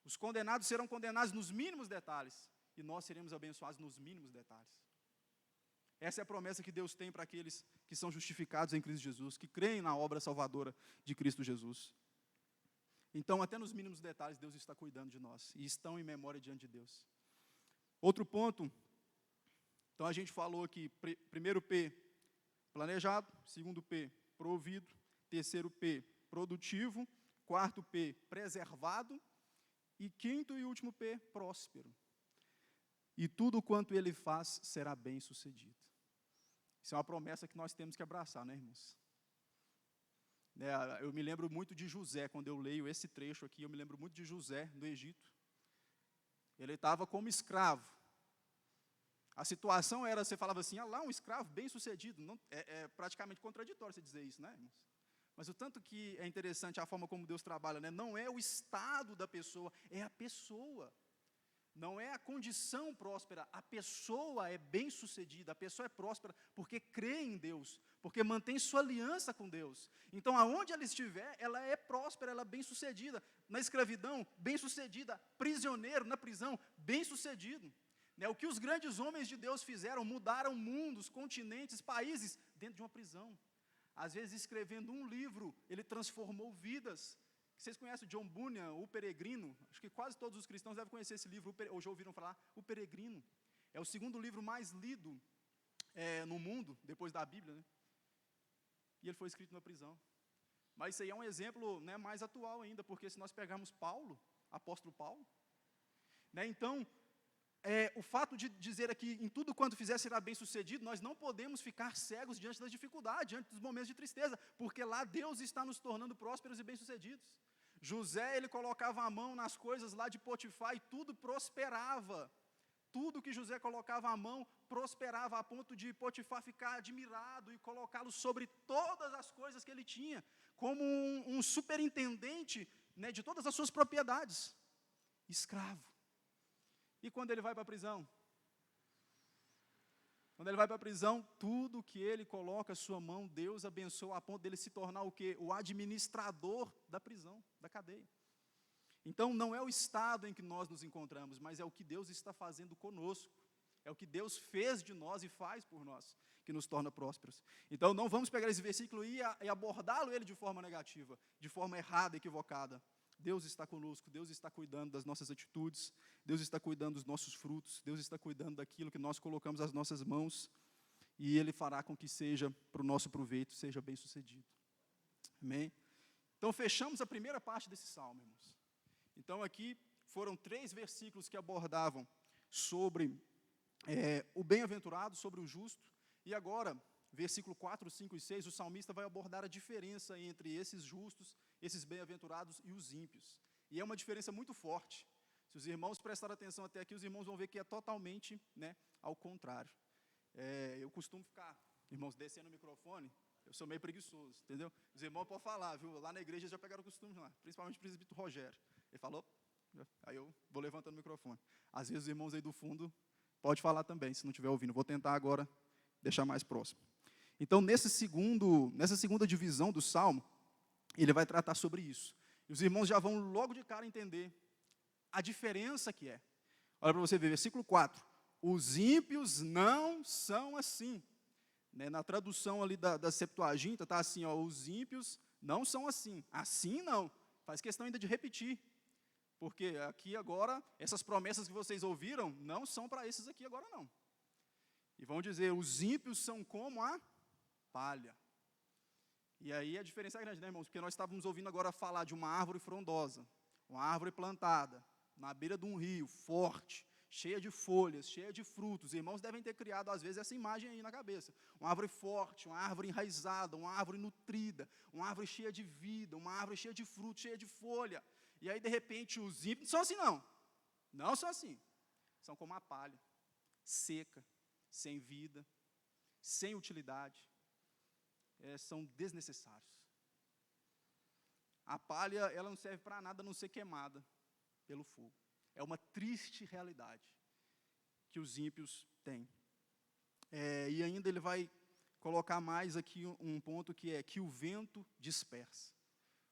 Os condenados serão condenados nos mínimos detalhes, e nós seremos abençoados nos mínimos detalhes. Essa é a promessa que Deus tem para aqueles que são justificados em Cristo Jesus, que creem na obra salvadora de Cristo Jesus. Então, até nos mínimos detalhes, Deus está cuidando de nós, e estão em memória diante de Deus. Outro ponto, então a gente falou aqui, primeiro P, planejado, segundo P, provido, terceiro P, produtivo, quarto P, preservado, e quinto e último P, próspero. E tudo quanto ele faz será bem sucedido. Isso é uma promessa que nós temos que abraçar, né, irmãos? Eu me lembro muito de José, quando eu leio esse trecho aqui, eu me lembro muito de José, no Egito. Ele estava como escravo. A situação era, você falava assim, lá um escravo bem sucedido. Não, é praticamente contraditório você dizer isso, né, irmãos? Mas o tanto que é interessante a forma como Deus trabalha, né? Não é o estado da pessoa, é a pessoa. Não é a condição próspera, a pessoa é bem-sucedida, a pessoa é próspera porque crê em Deus, porque mantém sua aliança com Deus. Então, aonde ela estiver, ela é próspera, ela é bem-sucedida. Na escravidão, bem-sucedida. Prisioneiro, na prisão, bem-sucedido. O que os grandes homens de Deus fizeram, mudaram mundos, continentes, países, dentro de uma prisão. Às vezes, escrevendo um livro, ele transformou vidas. Vocês conhecem John Bunyan, O Peregrino? Acho que quase todos os cristãos devem conhecer esse livro, ou já ouviram falar, O Peregrino. É o segundo livro mais lido no mundo, depois da Bíblia, né? E ele foi escrito na prisão. Mas isso aí é um exemplo, né, mais atual ainda, porque se nós pegarmos Paulo, apóstolo Paulo, né, então, o fato de dizer aqui, em tudo quanto fizer será bem sucedido, nós não podemos ficar cegos diante das dificuldades, diante dos momentos de tristeza, porque lá Deus está nos tornando prósperos e bem-sucedidos. José, ele colocava a mão nas coisas lá de Potifar e tudo prosperava. Tudo que José colocava a mão prosperava, a ponto de Potifar ficar admirado e colocá-lo sobre todas as coisas que ele tinha, como um superintendente, né, de todas as suas propriedades. Escravo. E quando ele vai para a prisão? Quando ele vai para a prisão, tudo que ele coloca a sua mão, Deus abençoa a ponto dele se tornar o quê? O administrador da prisão, da cadeia. Então, não é o estado em que nós nos encontramos, mas é o que Deus está fazendo conosco. É o que Deus fez de nós e faz por nós, que nos torna prósperos. Então, não vamos pegar esse versículo e abordá-lo ele de forma negativa, de forma errada, equivocada. Deus está conosco, Deus está cuidando das nossas atitudes, Deus está cuidando dos nossos frutos, Deus está cuidando daquilo que nós colocamos as nossas mãos, e Ele fará com que seja para o nosso proveito, seja bem sucedido. Amém? Então, fechamos a primeira parte desse salmo, irmãos. Então, aqui foram 3 versículos que abordavam sobre o bem-aventurado, sobre o justo, e agora, versículo 4, 5 e 6, o salmista vai abordar a diferença entre esses justos, esses bem-aventurados e os ímpios. E é uma diferença muito forte. Se os irmãos prestarem atenção até aqui, os irmãos vão ver que é totalmente, né, ao contrário. Eu costumo ficar, irmãos, descendo o microfone, eu sou meio preguiçoso, entendeu? Os irmãos podem falar, viu? Lá na igreja já pegaram o costume lá, principalmente o presbítero Rogério. Ele falou, aí eu vou levantando o microfone. Às vezes os irmãos aí do fundo podem falar também, se não estiver ouvindo. Vou tentar agora deixar mais próximo. Então, nessa segunda divisão do Salmo, ele vai tratar sobre isso. E os irmãos já vão logo de cara entender a diferença que é. Olha para você ver, versículo 4. Os ímpios não são assim. né, na tradução ali da Septuaginta, está assim, ó, os ímpios não são assim. Assim não. Faz questão ainda de repetir. Porque aqui agora, essas promessas que vocês ouviram, não são para esses aqui agora não. E vão dizer, os ímpios são como a palha. E aí a diferença é grande, né, irmãos? Porque nós estávamos ouvindo agora falar de uma árvore frondosa, uma árvore plantada, na beira de um rio, forte, cheia de folhas, cheia de frutos. Os irmãos devem ter criado, às vezes, essa imagem aí na cabeça. Uma árvore forte, uma árvore enraizada, uma árvore nutrida, uma árvore cheia de vida, uma árvore cheia de frutos, cheia de folha. E aí, de repente, os ímpios não são assim, não. Não são assim. São como a palha, seca, sem vida, sem utilidade. São desnecessários. A palha, ela não serve para nada a não ser queimada pelo fogo. É uma triste realidade que os ímpios têm. E ainda ele vai colocar mais aqui um ponto que é que o vento dispersa.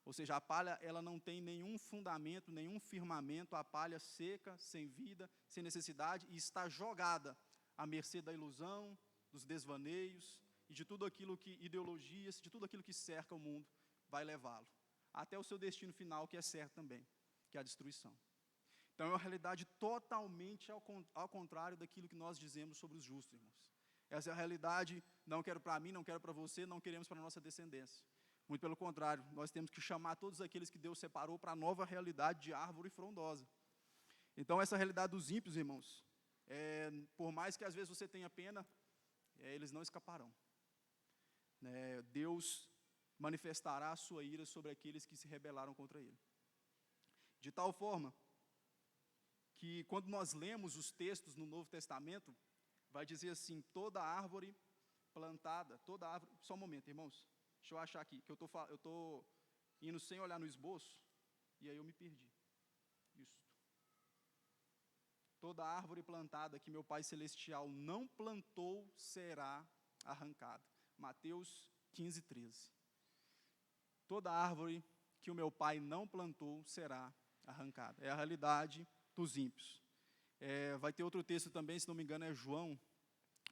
Ou seja, a palha ela não tem nenhum fundamento, nenhum firmamento, a palha seca, sem vida, sem necessidade, e está jogada à mercê da ilusão, dos desvaneios, e de tudo aquilo que, ideologias, de tudo aquilo que cerca o mundo, vai levá-lo. Até o seu destino final, que é certo também, que é a destruição. Então, é uma realidade totalmente ao contrário daquilo que nós dizemos sobre os justos, irmãos. Essa é a realidade, não quero para mim, não quero para você, não queremos para a nossa descendência. Muito pelo contrário, nós temos que chamar todos aqueles que Deus separou para a nova realidade de árvore frondosa. Então, essa realidade dos ímpios, irmãos, por mais que às vezes você tenha pena, eles não escaparão. Deus manifestará a sua ira sobre aqueles que se rebelaram contra ele. De tal forma que quando nós lemos os textos no Novo Testamento, vai dizer assim, toda árvore plantada, toda árvore... Só um momento, irmãos, deixa eu achar aqui, que eu estou indo sem olhar no esboço, e aí eu me perdi. Isso. Toda árvore plantada que meu Pai Celestial não plantou será arrancada. Mateus 15, 13. Toda árvore que o meu Pai não plantou será arrancada. É a realidade dos ímpios. Vai ter outro texto também, se não me engano, é João,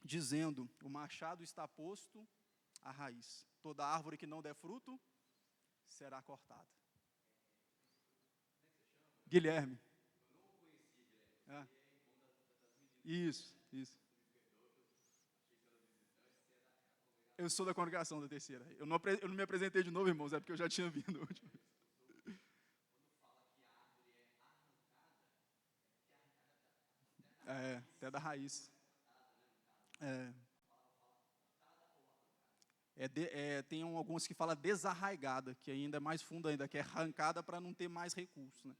dizendo, o machado está posto à raiz. Toda árvore que não der fruto, será cortada. Guilherme. Isso. Eu sou da congregação da terceira. Eu não me apresentei de novo, irmãos, é porque eu já tinha vindo. Até da raiz. Tem alguns que falam desarraigada, que ainda é mais fundo ainda, que é arrancada para não ter mais recursos, né?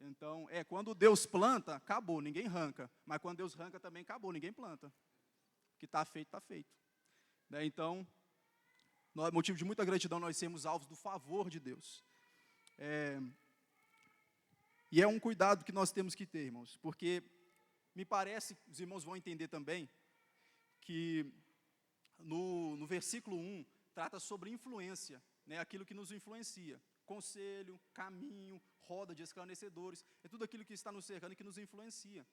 Então, quando Deus planta, acabou, ninguém arranca. Mas quando Deus arranca também, acabou, ninguém planta. O que está feito, está feito. Então, motivo de muita gratidão nós sermos alvos do favor de Deus. E é um cuidado que nós temos que ter, irmãos, porque me parece, os irmãos vão entender também, que no versículo 1, trata sobre influência, né, aquilo que nos influencia. Conselho, caminho, roda de esclarecedores, é tudo aquilo que está nos cercando e que nos influencia.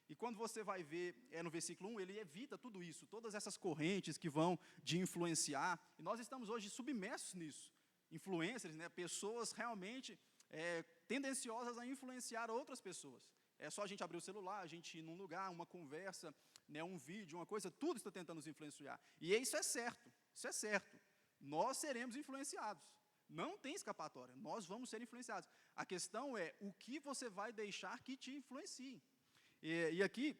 E quando você vai ver no versículo 1, ele evita tudo isso, todas essas correntes que vão de influenciar, e nós estamos hoje submersos nisso. Influencers, né, pessoas realmente tendenciosas a influenciar outras pessoas. É só a gente abrir o celular, a gente ir num lugar, uma conversa, né, um vídeo, uma coisa, tudo está tentando nos influenciar. E isso é certo, isso é certo. Nós seremos influenciados. Não tem escapatória, nós vamos ser influenciados. A questão é o que você vai deixar que te influencie. E aqui,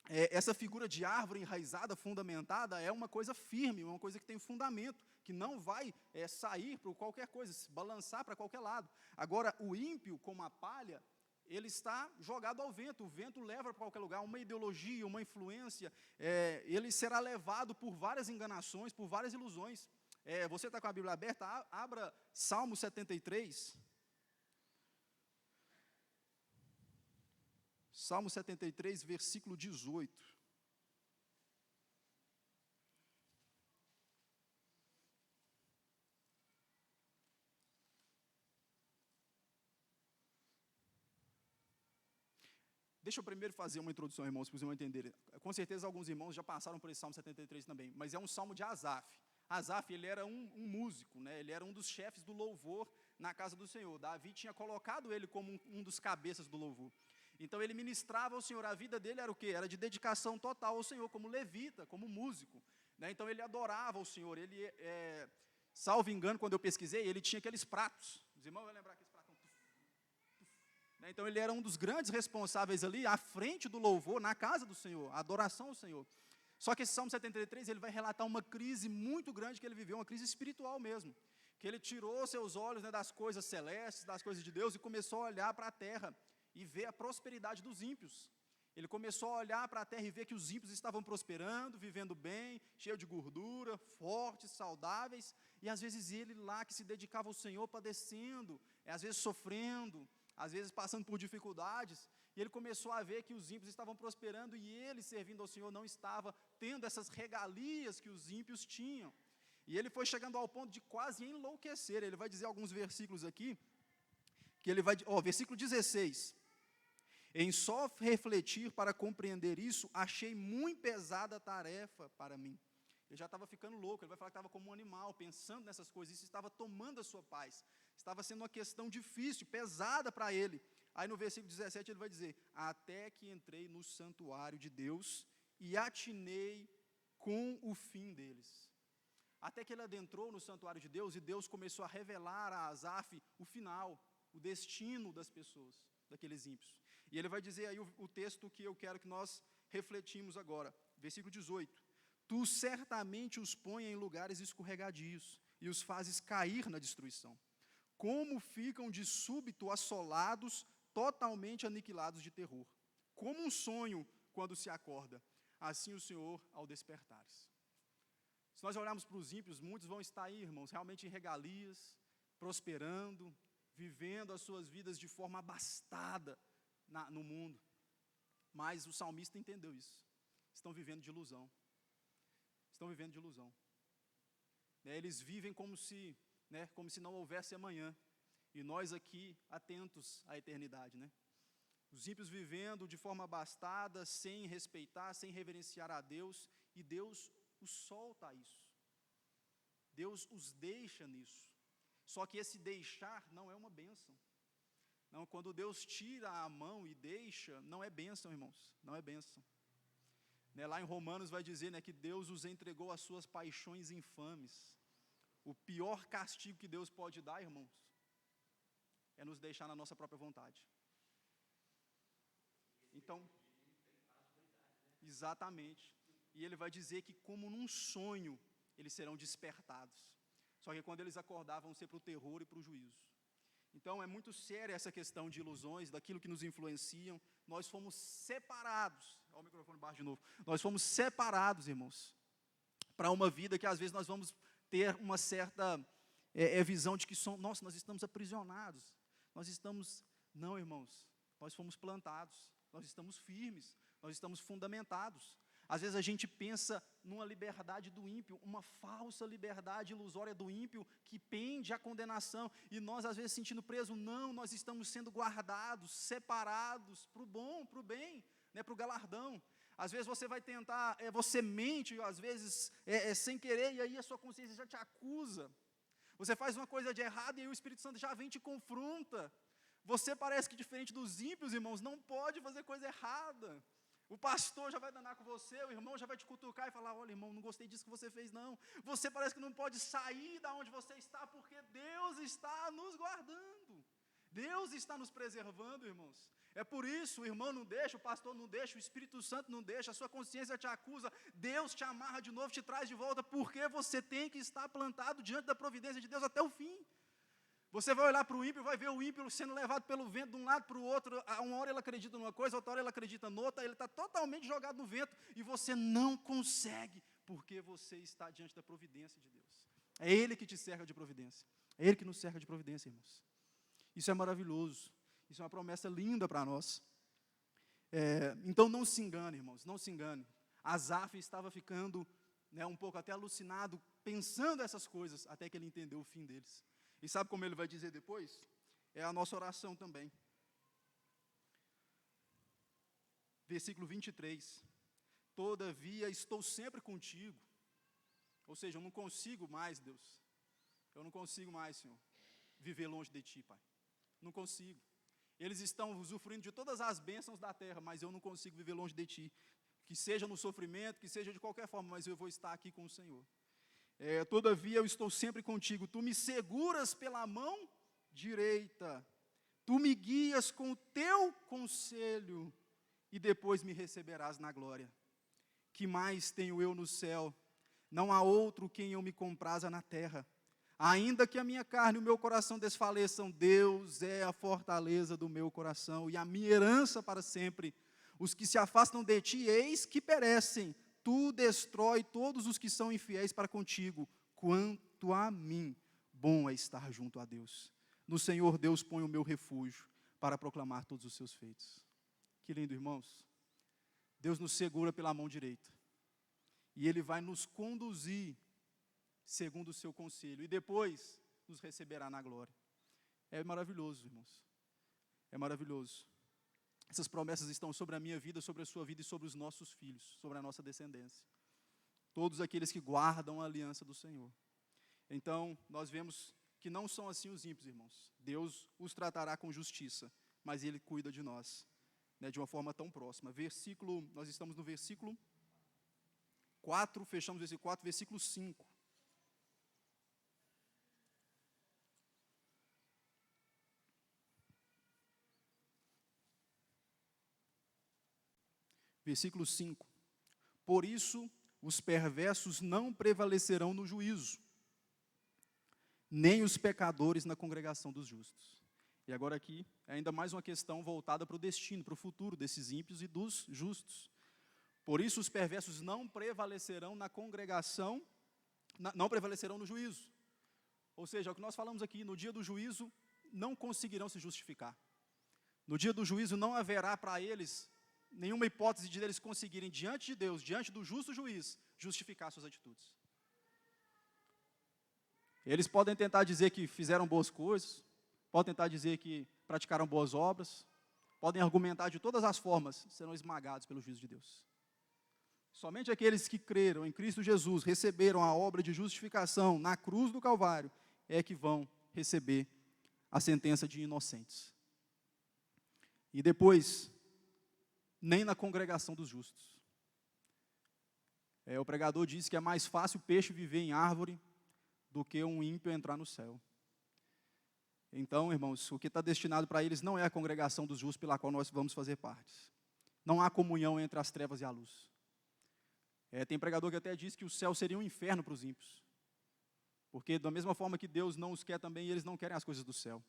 essa figura de árvore enraizada, fundamentada, é uma coisa firme, uma coisa que tem fundamento, que não vai sair por qualquer coisa, se balançar para qualquer lado. Agora, o ímpio, como a palha, ele está jogado ao vento, o vento leva para qualquer lugar, uma ideologia, uma influência, ele será levado por várias enganações, por várias ilusões. Você está com a Bíblia aberta? Abra Salmo 73. Salmo 73, versículo 18. Deixa eu primeiro fazer uma introdução, irmãos, para os irmãos entenderem. Com certeza alguns irmãos já passaram por esse Salmo 73 também, mas é um salmo de Asaf. Asaf, ele era um músico, né? Ele era um dos chefes do louvor na casa do Senhor. Davi tinha colocado ele como um dos cabeças do louvor. Então ele ministrava ao Senhor, a vida dele era o quê? Era de dedicação total ao Senhor, como levita, como músico, né? Então ele adorava o Senhor, salvo engano, quando eu pesquisei, ele tinha aqueles pratos, os irmãos vão lembrar aqueles pratos, né? Então ele era um dos grandes responsáveis ali, à frente do louvor, na casa do Senhor, a adoração ao Senhor. Só que esse Salmo 73, ele vai relatar uma crise muito grande que ele viveu, uma crise espiritual mesmo, que ele tirou seus olhos, né, das coisas celestes, das coisas de Deus, e começou a olhar para a terra, e ver a prosperidade dos ímpios. Ele começou a olhar para a terra e ver que os ímpios estavam prosperando, vivendo bem, cheio de gordura, fortes, saudáveis, e às vezes ele lá que se dedicava ao Senhor, padecendo, às vezes sofrendo, às vezes passando por dificuldades, e ele começou a ver que os ímpios estavam prosperando e ele, servindo ao Senhor, não estava tendo essas regalias que os ímpios tinham. E ele foi chegando ao ponto de quase enlouquecer. Ele vai dizer alguns versículos aqui, que ele vai, versículo 16, em só refletir para compreender isso, achei muito pesada a tarefa para mim. Ele já estava ficando louco, ele vai falar que estava como um animal, pensando nessas coisas, isso estava tomando a sua paz, estava sendo uma questão difícil, pesada para ele. Aí no versículo 17 ele vai dizer, até que entrei no santuário de Deus e atinei com o fim deles. Até que ele adentrou no santuário de Deus e Deus começou a revelar a Asaf o final, o destino das pessoas, daqueles ímpios. E ele vai dizer aí o texto que eu quero que nós refletimos agora, versículo 18. Tu certamente os põe em lugares escorregadios e os fazes cair na destruição. Como ficam de súbito assolados, totalmente aniquilados de terror. Como um sonho quando se acorda, assim o Senhor ao despertares. Se nós olharmos para os ímpios, muitos vão estar aí, irmãos, realmente em regalias, prosperando, vivendo as suas vidas de forma abastada no mundo. Mas o salmista entendeu isso. Estão vivendo de ilusão. Estão vivendo de ilusão. Eles vivem como se não houvesse amanhã. E nós aqui atentos à eternidade, né? Os ímpios vivendo de forma abastada, sem respeitar, sem reverenciar a Deus, e Deus os solta a isso. Deus os deixa nisso. Só que esse deixar não é uma bênção. Não, quando Deus tira a mão e deixa, não é bênção, irmãos, não é bênção. Lá em Romanos vai dizer, que Deus os entregou às suas paixões infames. O pior castigo que Deus pode dar, irmãos, é nos deixar na nossa própria vontade. Então, exatamente. E ele vai dizer que como num sonho, eles serão despertados. Só que quando eles acordar, vão ser para o terror e para o juízo. Então, é muito séria essa questão de ilusões, daquilo que nos influenciam. Nós fomos separados. Olha o microfone baixo de novo. Nós fomos separados, irmãos, para uma vida que às vezes nós vamos ter uma certa visão de que nós estamos aprisionados. Não, irmãos, nós fomos plantados, nós estamos firmes, nós estamos fundamentados. Às vezes a gente pensa numa liberdade do ímpio, uma falsa liberdade ilusória do ímpio que pende à condenação, e nós às vezes sentindo preso. Não, nós estamos sendo guardados, separados para o bom, para o bem, para o galardão. Às vezes você vai tentar, você mente, às vezes sem querer, e aí a sua consciência já te acusa. Você faz uma coisa de errado e aí o Espírito Santo já vem e te confronta. Você parece que diferente dos ímpios, irmãos, não pode fazer coisa errada. O pastor já vai danar com você, o irmão já vai te cutucar e falar, olha, irmão, não gostei disso que você fez, não. Você parece que não pode sair da onde você está, porque Deus está nos guardando. Deus está nos preservando, irmãos. É por isso, o irmão não deixa, o pastor não deixa, o Espírito Santo não deixa, a sua consciência te acusa, Deus te amarra de novo, te traz de volta, porque você tem que estar plantado diante da providência de Deus até o fim. Você vai olhar para o ímpio, vai ver o ímpio sendo levado pelo vento de um lado para o outro. Uma hora ele acredita numa coisa, outra hora ele acredita noutra, ele está totalmente jogado no vento, e você não consegue, porque você está diante da providência de Deus. É Ele que te cerca de providência, é Ele que nos cerca de providência, irmãos. Isso é maravilhoso, isso é uma promessa linda para nós. Então não se engane, irmãos, não se engane. Asaf estava ficando um pouco até alucinado, pensando essas coisas, até que ele entendeu o fim deles. E sabe como ele vai dizer depois? É a nossa oração também. versículo 23. Todavia estou sempre contigo. Ou seja, eu não consigo mais, Deus. Eu não consigo mais, Senhor, viver longe de Ti, Pai. Não consigo. Eles estão usufruindo de todas as bênçãos da terra, mas eu não consigo viver longe de Ti. Que seja no sofrimento, que seja de qualquer forma, mas eu vou estar aqui com o Senhor. Todavia eu estou sempre contigo. Tu me seguras pela mão direita. Tu me guias com o teu conselho e depois me receberás na glória. Que mais tenho eu no céu? Não há outro quem eu me compraza na terra. Ainda que a minha carne e o meu coração desfaleçam, Deus é a fortaleza do meu coração e a minha herança para sempre. Os que se afastam de ti, eis que perecem. Tu destrói todos os que são infiéis para contigo. Quanto a mim, bom é estar junto a Deus. No Senhor Deus põe o meu refúgio para proclamar todos os seus feitos. Que lindo, irmãos. Deus nos segura pela mão direita. E Ele vai nos conduzir segundo o seu conselho. E depois nos receberá na glória. É maravilhoso, irmãos. É maravilhoso. Essas promessas estão sobre a minha vida, sobre a sua vida e sobre os nossos filhos, sobre a nossa descendência. Todos aqueles que guardam a aliança do Senhor. Então, nós vemos que não são assim os ímpios, irmãos. Deus os tratará com justiça, mas Ele cuida de nós, né, de uma forma tão próxima. Nós estamos no versículo 4, fechamos o versículo 4, versículo 5. Versículo 5. Por isso, os perversos não prevalecerão no juízo, nem os pecadores na congregação dos justos. E agora aqui, é ainda mais uma questão voltada para o destino, para o futuro desses ímpios e dos justos. Por isso, os perversos não prevalecerão na congregação, não prevalecerão no juízo. Ou seja, é o que nós falamos aqui, no dia do juízo, não conseguirão se justificar. No dia do juízo, não haverá para eles nenhuma hipótese de eles conseguirem, diante de Deus, diante do justo juiz, justificar suas atitudes. Eles podem tentar dizer que fizeram boas coisas, podem tentar dizer que praticaram boas obras, podem argumentar de todas as formas, serão esmagados pelo juízo de Deus. Somente aqueles que creram em Cristo Jesus, receberam a obra de justificação na cruz do Calvário, é que vão receber a sentença de inocentes. E depois, nem na congregação dos justos. O pregador disse que é mais fácil o peixe viver em árvore do que um ímpio entrar no céu. Então, irmãos, o que está destinado para eles não é a congregação dos justos pela qual nós vamos fazer parte. Não há comunhão entre as trevas e a luz. Tem pregador que até diz que o céu seria um inferno para os ímpios. Porque da mesma forma que Deus não os quer também, eles não querem as coisas do céu.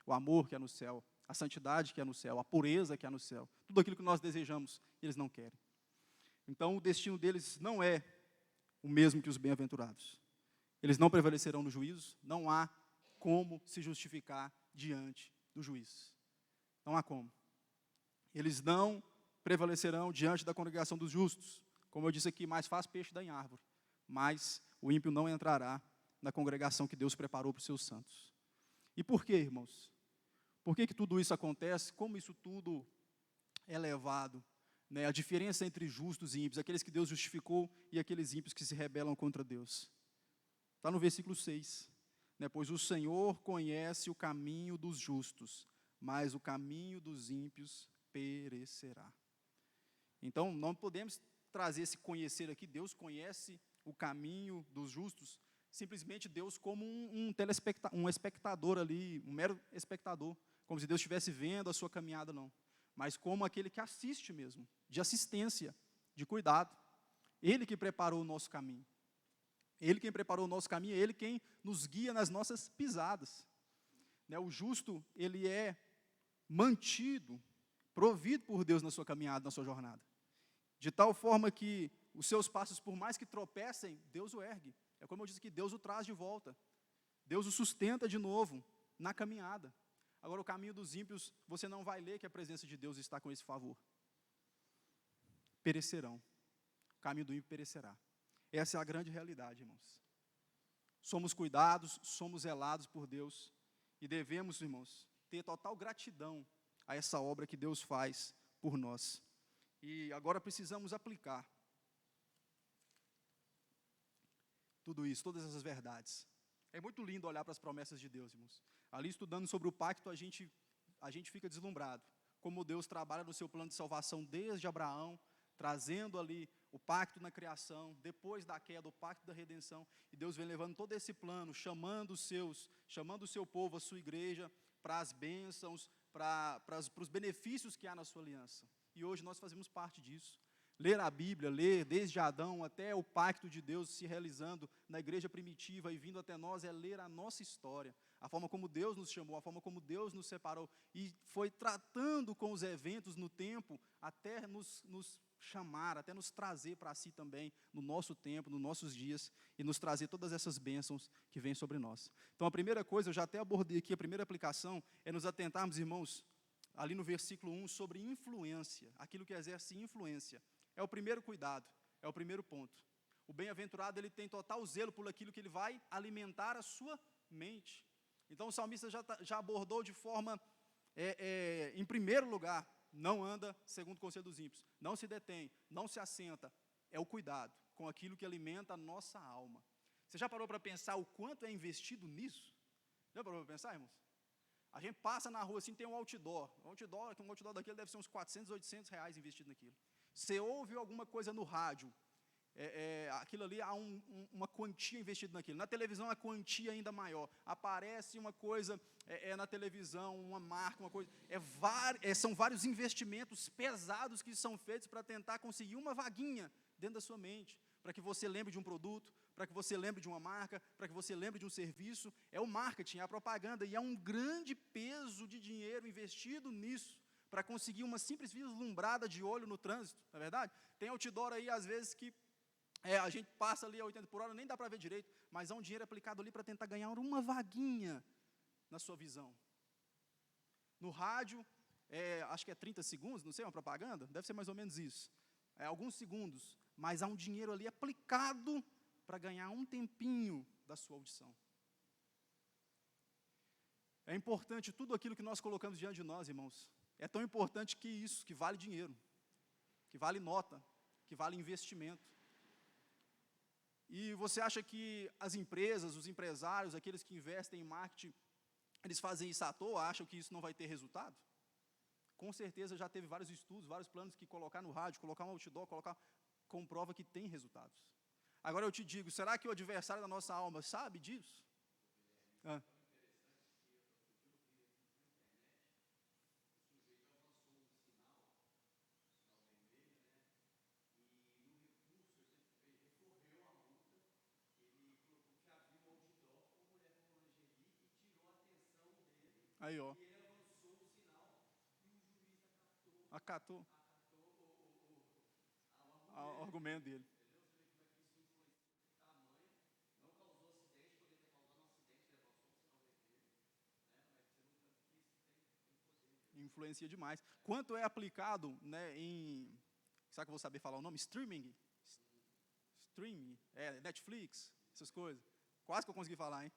O amor que é no céu, a santidade que é no céu, a pureza que é no céu, tudo aquilo que nós desejamos, eles não querem. Então, o destino deles não é o mesmo que os bem-aventurados. Eles não prevalecerão no juízo, não há como se justificar diante do juiz. Não há como. Eles não prevalecerão diante da congregação dos justos. Como eu disse aqui, mais fácil peixe dar em árvore, mas o ímpio não entrará na congregação que Deus preparou para os seus santos. E por quê, irmãos? Por que tudo isso acontece? Como isso tudo é levado? A diferença entre justos e ímpios, aqueles que Deus justificou e aqueles ímpios que se rebelam contra Deus. Está no versículo 6. Pois o Senhor conhece o caminho dos justos, mas o caminho dos ímpios perecerá. Então, não podemos trazer esse conhecer aqui, Deus conhece o caminho dos justos, simplesmente Deus como um espectador ali, um mero espectador, como se Deus estivesse vendo a sua caminhada, não. Mas como aquele que assiste mesmo, de assistência, de cuidado. Ele que preparou o nosso caminho. Ele quem preparou o nosso caminho, é Ele quem nos guia nas nossas pisadas. O justo, ele é mantido, provido por Deus na sua caminhada, na sua jornada. De tal forma que os seus passos, por mais que tropecem, Deus o ergue. É como eu disse aqui, Deus o traz de volta. Deus o sustenta de novo na caminhada. Agora, o caminho dos ímpios, você não vai ler que a presença de Deus está com esse favor. Perecerão. O caminho do ímpio perecerá. Essa é a grande realidade, irmãos. Somos cuidados, somos zelados por Deus e devemos, irmãos, ter total gratidão a essa obra que Deus faz por nós. E agora precisamos aplicar tudo isso, todas essas verdades. É muito lindo olhar para as promessas de Deus, irmãos. Ali, estudando sobre o pacto, a gente fica deslumbrado. Como Deus trabalha no seu plano de salvação desde Abraão, trazendo ali o pacto na criação, depois da queda, o pacto da redenção. E Deus vem levando todo esse plano, chamando o seu povo, a sua igreja, para as bênçãos, para os benefícios que há na sua aliança. E hoje nós fazemos parte disso. Ler a Bíblia, ler desde Adão até o pacto de Deus se realizando na igreja primitiva e vindo até nós, é ler a nossa história, a forma como Deus nos chamou, a forma como Deus nos separou, e foi tratando com os eventos no tempo, até nos chamar, até nos trazer para si também, no nosso tempo, nos nossos dias, e nos trazer todas essas bênçãos que vêm sobre nós. Então, a primeira coisa, eu já até abordei aqui, a primeira aplicação, é nos atentarmos, irmãos, ali no versículo 1, sobre influência, aquilo que exerce influência. É o primeiro cuidado, é o primeiro ponto. O bem-aventurado, ele tem total zelo por aquilo que ele vai alimentar a sua mente. Então, o salmista já abordou de forma, em primeiro lugar, não anda segundo o conselho dos ímpios, não se detém, não se assenta, é o cuidado com aquilo que alimenta a nossa alma. Você já parou para pensar o quanto é investido nisso? Já parou para pensar, irmãos? A gente passa na rua assim, tem um outdoor daquele deve ser uns 400, 800 reais investido naquilo. Você ouve alguma coisa no rádio, aquilo ali há uma quantia investida naquilo. Na televisão, a quantia ainda maior. Aparece uma coisa na televisão, uma marca, uma coisa. São vários investimentos pesados que são feitos para tentar conseguir uma vaguinha dentro da sua mente, para que você lembre de um produto, para que você lembre de uma marca, para que você lembre de um serviço. É o marketing, é a propaganda, e há um grande peso de dinheiro investido nisso, para conseguir uma simples vislumbrada de olho no trânsito, não é verdade? Tem outdoor aí, às vezes, que a gente passa ali a 80 por hora, nem dá para ver direito, mas há um dinheiro aplicado ali para tentar ganhar uma vaguinha na sua visão. No rádio, acho que é 30 segundos, não sei, uma propaganda, deve ser mais ou menos isso. Alguns segundos, mas há um dinheiro ali aplicado para ganhar um tempinho da sua audição. É importante tudo aquilo que nós colocamos diante de nós, irmãos. É tão importante que isso, que vale dinheiro, que vale nota, que vale investimento. E você acha que as empresas, os empresários, aqueles que investem em marketing, eles fazem isso à toa, acham que isso não vai ter resultado? Com certeza já teve vários estudos, vários planos que colocar no rádio, colocar um outdoor, comprova que tem resultados. Agora eu te digo, será que o adversário da nossa alma sabe disso? Aí, ó. Acatou o argumento dele. Influencia demais. Quanto é aplicado, né, em... Será que eu vou saber falar o nome? Streaming, Netflix, essas coisas. Quase que eu consegui falar, hein?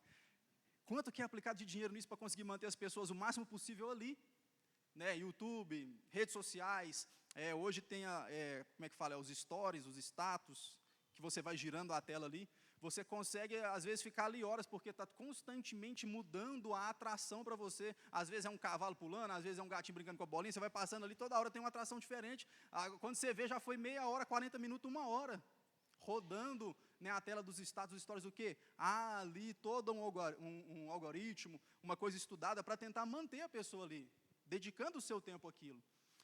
Quanto que é aplicado de dinheiro nisso para conseguir manter as pessoas o máximo possível ali? Né, YouTube, redes sociais, hoje tem como é que fala? Os stories, os status, que você vai girando a tela ali. Você consegue, às vezes, ficar ali horas, porque está constantemente mudando a atração para você. Às vezes é um cavalo pulando, às vezes é um gatinho brincando com a bolinha, você vai passando ali, toda hora tem uma atração diferente. Quando você vê, já foi meia hora, 40 minutos, 1 hora, rodando, né, a tela dos status, dos stories, o quê? Ali todo um algoritmo, uma coisa estudada para tentar manter a pessoa ali, dedicando o seu tempo àquilo.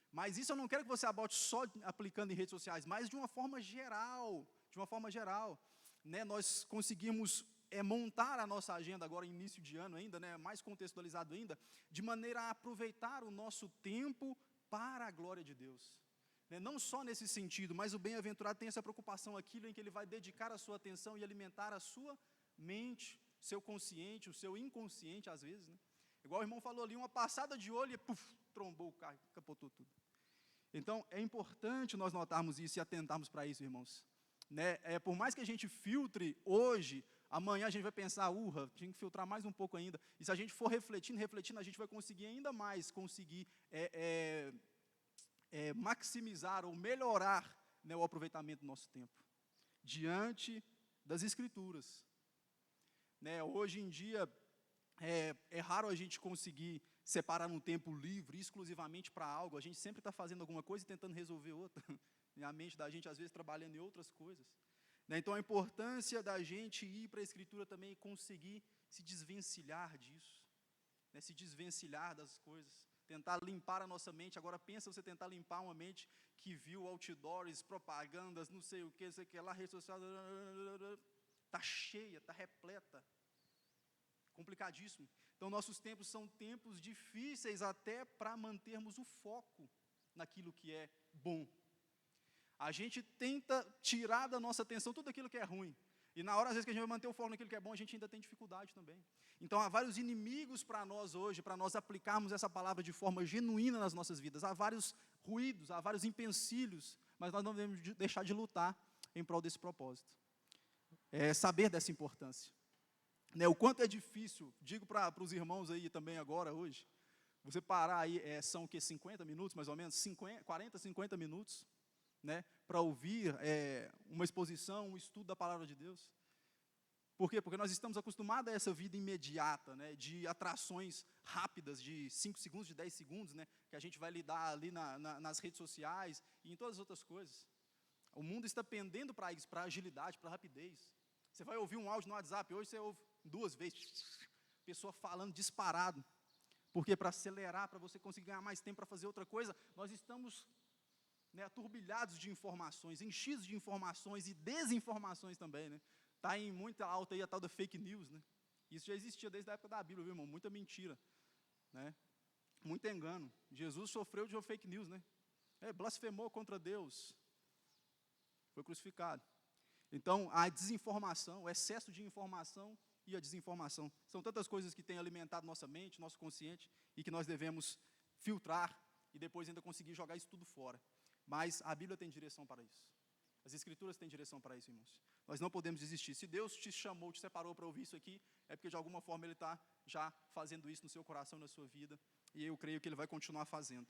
Mas isso eu não quero que você abote só aplicando em redes sociais, mas de uma forma geral, né, nós conseguimos montar a nossa agenda agora, início de ano ainda, né, mais contextualizado ainda, de maneira a aproveitar o nosso tempo para a glória de Deus. Né, não só nesse sentido, mas o bem-aventurado tem essa preocupação, aquilo em que ele vai dedicar a sua atenção e alimentar a sua mente, seu consciente, o seu inconsciente, às vezes, né? Igual o irmão falou ali, uma passada de olho e trombou o carro, capotou tudo. Então, é importante nós notarmos isso e atentarmos para isso, irmãos. Né? Por mais que a gente filtre hoje, amanhã a gente vai pensar, tinha que filtrar mais um pouco ainda. E se a gente for refletindo, a gente vai conseguir ainda mais maximizar ou melhorar, né, o aproveitamento do nosso tempo diante das Escrituras. Né, hoje em dia, é raro a gente conseguir separar um tempo livre exclusivamente para algo. A gente sempre está fazendo alguma coisa e tentando resolver outra. E a mente da gente, às vezes, trabalhando em outras coisas. Né, então, a importância da gente ir para a Escritura também e conseguir se desvencilhar disso. Né, se desvencilhar das coisas. Tentar limpar a nossa mente. Agora, pensa você tentar limpar uma mente que viu outdoors, propagandas, não sei o que lá, rede social, está cheia, está repleta. Complicadíssimo. Então, nossos tempos são tempos difíceis até para mantermos o foco naquilo que é bom. A gente tenta tirar da nossa atenção tudo aquilo que é ruim. E na hora, às vezes, que a gente vai manter o foco naquilo que é bom, a gente ainda tem dificuldade também. Então, há vários inimigos para nós hoje, para nós aplicarmos essa palavra de forma genuína nas nossas vidas. Há vários ruídos, há vários empecilhos, mas nós não devemos deixar de lutar em prol desse propósito. Saber dessa importância. Né, o quanto é difícil, digo para os irmãos aí também agora, hoje, você parar aí, são o quê, 50 minutos, mais ou menos, 40, 50 minutos, né, para ouvir uma exposição, um estudo da palavra de Deus. Por quê? Porque nós estamos acostumados a essa vida imediata, né, de atrações rápidas, de 5 segundos, de 10 segundos, né, que a gente vai lidar ali nas redes sociais e em todas as outras coisas. O mundo está pendendo para isso, para agilidade, para rapidez. Você vai ouvir um áudio no WhatsApp, hoje você ouve 2 vezes, pessoa falando disparado. Porque para acelerar, para você conseguir ganhar mais tempo para fazer outra coisa, nós estamos, né, aturbilhados de informações, enchidos de informações e desinformações também, né? Está em muita alta aí a tal da fake news, né? Isso já existia desde a época da Bíblia, viu, irmão? Muita mentira, né? Muito engano. Jesus sofreu de uma fake news, né? Blasfemou contra Deus. Foi crucificado. Então, a desinformação, o excesso de informação e a desinformação. São tantas coisas que têm alimentado nossa mente, nosso consciente, e que nós devemos filtrar e depois ainda conseguir jogar isso tudo fora. Mas a Bíblia tem direção para isso. As Escrituras têm direção para isso, irmãos. Nós não podemos desistir. Se Deus te chamou, te separou para ouvir isso aqui, é porque de alguma forma Ele está já fazendo isso no seu coração, na sua vida, e eu creio que Ele vai continuar fazendo.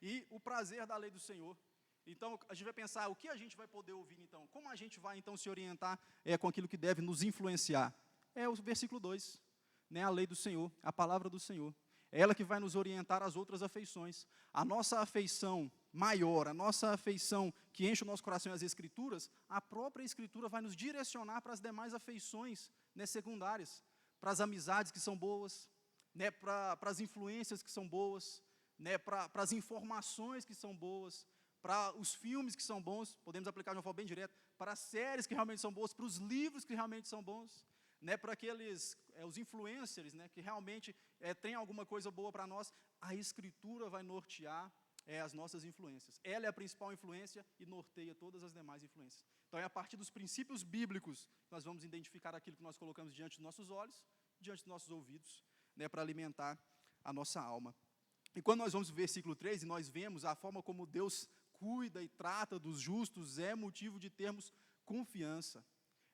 E o prazer da lei do Senhor. Então, a gente vai pensar, o que a gente vai poder ouvir, então? Como a gente vai, então, se orientar com aquilo que deve nos influenciar? É o versículo 2, né, a lei do Senhor, a palavra do Senhor. É ela que vai nos orientar às outras afeições. A nossa afeição maior, a nossa afeição que enche o nosso coração as Escrituras, a própria Escritura vai nos direcionar para as demais afeições, né, secundárias, para as amizades que são boas, né, para as influências que são boas, né, para as informações que são boas, para os filmes que são bons, podemos aplicar de uma forma bem direta, para as séries que realmente são boas, para os livros que realmente são bons, né, para aqueles, os influencers, né, que realmente têm alguma coisa boa para nós. A Escritura vai nortear as nossas influências. Ela é a principal influência e norteia todas as demais influências. Então, é a partir dos princípios bíblicos que nós vamos identificar aquilo que nós colocamos diante dos nossos olhos, diante dos nossos ouvidos, né, para alimentar a nossa alma. E quando nós vamos para o versículo 3, e nós vemos a forma como Deus cuida e trata dos justos, é motivo de termos confiança.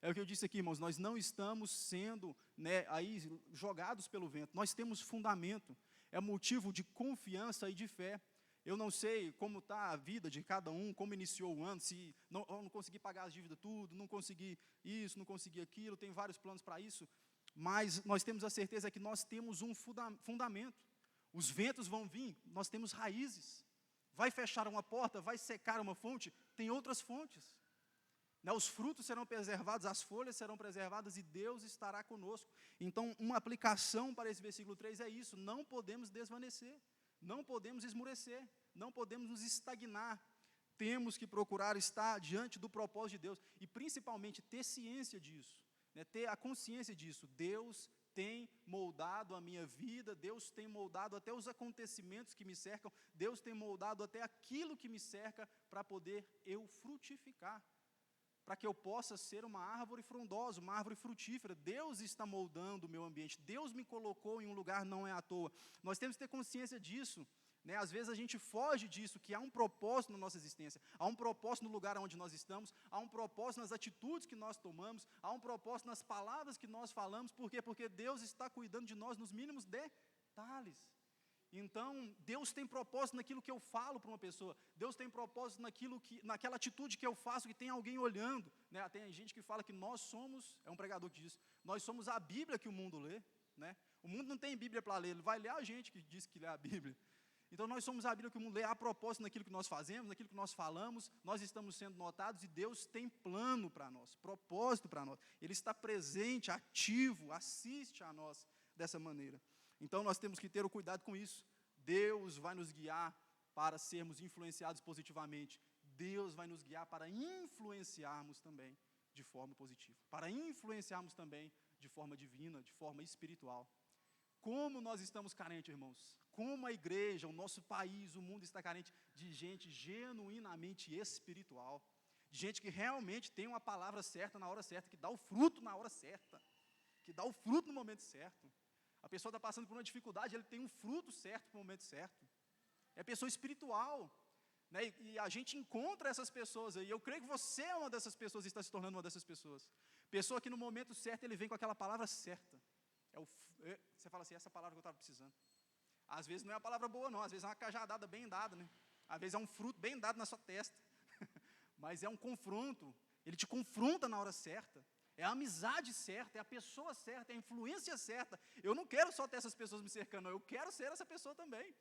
É o que eu disse aqui, irmãos, nós não estamos sendo, né, aí jogados pelo vento, nós temos fundamento, é motivo de confiança e de fé. Eu não sei como está a vida de cada um, como iniciou o ano, se não consegui pagar as dívidas tudo, não consegui isso, não consegui aquilo, tem vários planos para isso, mas nós temos a certeza que nós temos um fundamento. Os ventos vão vir, nós temos raízes. Vai fechar uma porta, vai secar uma fonte, tem outras fontes. Né, os frutos serão preservados, as folhas serão preservadas e Deus estará conosco. Então, uma aplicação para esse versículo 3 é isso, não podemos desvanecer, não podemos esmurecer, não podemos nos estagnar. Temos que procurar estar diante do propósito de Deus e principalmente ter ciência disso, né, ter a consciência disso. Deus tem moldado a minha vida, Deus tem moldado até os acontecimentos que me cercam, Deus tem moldado até aquilo que me cerca para poder eu frutificar, para que eu possa ser uma árvore frondosa, uma árvore frutífera. Deus está moldando o meu ambiente, Deus me colocou em um lugar, não é à toa. Nós temos que ter consciência disso. Né? Às vezes a gente foge disso, que há um propósito na nossa existência, há um propósito no lugar onde nós estamos, há um propósito nas atitudes que nós tomamos, há um propósito nas palavras que nós falamos. Por quê? Porque Deus está cuidando de nós nos mínimos detalhes. Então, Deus tem propósito naquilo que eu falo para uma pessoa. Deus tem propósito naquela atitude que eu faço, que tem alguém olhando. Né? Tem gente que fala que nós somos, é um pregador que diz, nós somos a Bíblia que o mundo lê. Né? O mundo não tem Bíblia para ler, ele vai ler a gente que diz que lê a Bíblia. Então, nós somos a Bíblia que o mundo lê a propósito naquilo que nós fazemos, naquilo que nós falamos, nós estamos sendo notados e Deus tem plano para nós, propósito para nós. Ele está presente, ativo, assiste a nós dessa maneira. Então, nós temos que ter o cuidado com isso. Deus vai nos guiar para sermos influenciados positivamente. Deus vai nos guiar para influenciarmos também de forma positiva. Para influenciarmos também de forma divina, de forma espiritual. Como nós estamos carentes, irmãos. Como a igreja, o nosso país, o mundo está carente de gente genuinamente espiritual. De gente que realmente tem uma palavra certa na hora certa, que dá o fruto na hora certa. Que dá o fruto no momento certo. A pessoa está passando por uma dificuldade, ele tem um fruto certo no momento certo. É pessoa espiritual. Né? E a gente encontra essas pessoas aí. Eu creio que você é uma dessas pessoas e está se tornando uma dessas pessoas. Pessoa que no momento certo ele vem com aquela palavra certa. Você fala assim, essa palavra que eu estava precisando. Às vezes não é uma palavra boa não, às vezes é uma cajadada bem dada, né? Às vezes é um fruto bem dado na sua testa. Mas é um confronto, ele te confronta na hora certa. É a amizade certa, é a pessoa certa, é a influência certa. Eu não quero só ter essas pessoas me cercando, eu quero ser essa pessoa também.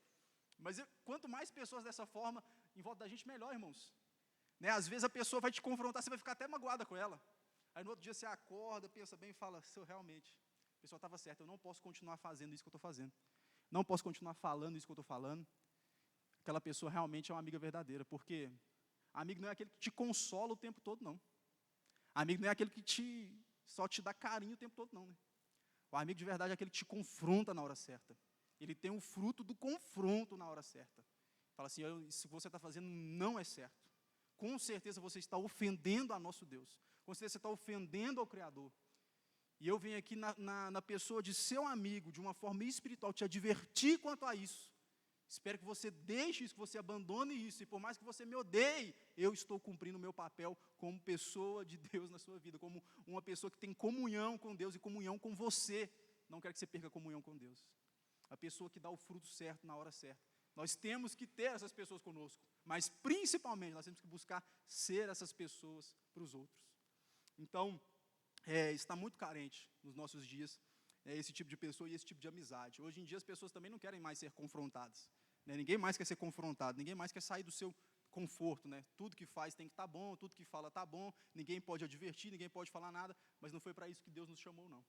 Mas quanto mais pessoas dessa forma em volta da gente, melhor, irmãos. Né? Às vezes a pessoa vai te confrontar, você vai ficar até magoada com ela. Aí no outro dia você acorda, pensa bem e fala, realmente, a pessoa estava certa, eu não posso continuar fazendo isso que eu estou fazendo. Não posso continuar falando isso que eu estou falando. Aquela pessoa realmente é uma amiga verdadeira, porque amigo não é aquele que te consola o tempo todo, não. Amigo não é aquele que só te dá carinho o tempo todo, não. Né? O amigo de verdade é aquele que te confronta na hora certa. Ele tem o fruto do confronto na hora certa. Fala assim, isso que você está fazendo não é certo. Com certeza você está ofendendo a nosso Deus. Com certeza você está ofendendo ao Criador. E eu venho aqui na pessoa de seu amigo, de uma forma espiritual, te advertir quanto a isso. Espero que você deixe isso, que você abandone isso. E por mais que você me odeie, eu estou cumprindo o meu papel como pessoa de Deus na sua vida. Como uma pessoa que tem comunhão com Deus e comunhão com você. Não quero que você perca a comunhão com Deus. A pessoa que dá o fruto certo na hora certa. Nós temos que ter essas pessoas conosco. Mas principalmente nós temos que buscar ser essas pessoas para os outros. Então, está muito carente nos nossos dias esse tipo de pessoa e esse tipo de amizade. Hoje em dia as pessoas também não querem mais ser confrontadas. Né? Ninguém mais quer ser confrontado, ninguém mais quer sair do seu conforto. Né? Tudo que faz tem que estar bom, tudo que fala está bom, ninguém pode advertir, ninguém pode falar nada, mas não foi para isso que Deus nos chamou, não.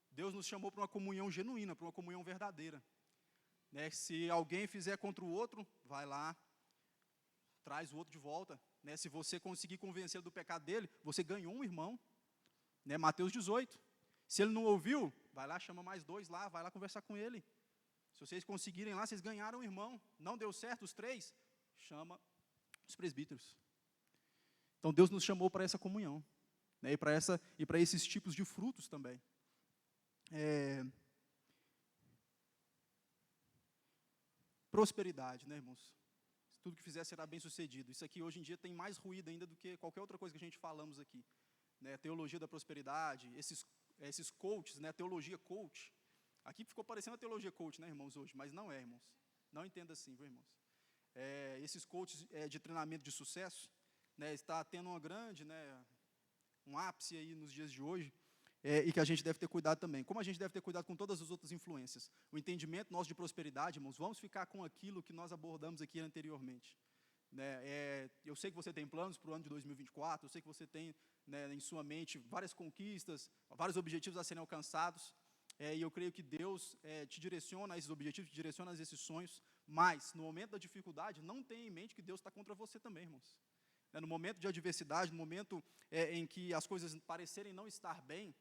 Deus nos chamou para uma comunhão genuína, para uma comunhão verdadeira. Né? Se alguém fizer contra o outro, vai lá, traz o outro de volta. Né? Se você conseguir convencê-lo do pecado dele, você ganhou um irmão. Né? Mateus 18. Se ele não ouviu, vai lá, chama mais dois lá, vai lá conversar com ele. Se vocês conseguirem lá, vocês ganharam um irmão. Não deu certo os três? Chama os presbíteros. Então Deus nos chamou para essa comunhão. Né? E para esses tipos de frutos também. Prosperidade, né, irmãos? Tudo que fizer será bem sucedido. Isso aqui hoje em dia tem mais ruído ainda do que qualquer outra coisa que a gente falamos aqui. Né, teologia da prosperidade, esses coaches, né, teologia coach. Aqui ficou parecendo a teologia coach, né, irmãos, hoje, mas não é, irmãos. Não entenda assim, viu, irmãos? Esses coaches de treinamento de sucesso, né, está tendo um ápice aí nos dias de hoje, e que a gente deve ter cuidado também. Como a gente deve ter cuidado com todas as outras influências. O entendimento nosso de prosperidade, irmãos, vamos ficar com aquilo que nós abordamos aqui anteriormente. Né, eu sei que você tem planos para o ano de 2024, eu sei que você tem, né, em sua mente várias conquistas, vários objetivos a serem alcançados, e eu creio que Deus te direciona a esses objetivos, te direciona a esses sonhos, mas no momento da dificuldade, não tenha em mente que Deus está contra você também, irmãos. No momento de adversidade, no momento em que as coisas parecerem não estar bem,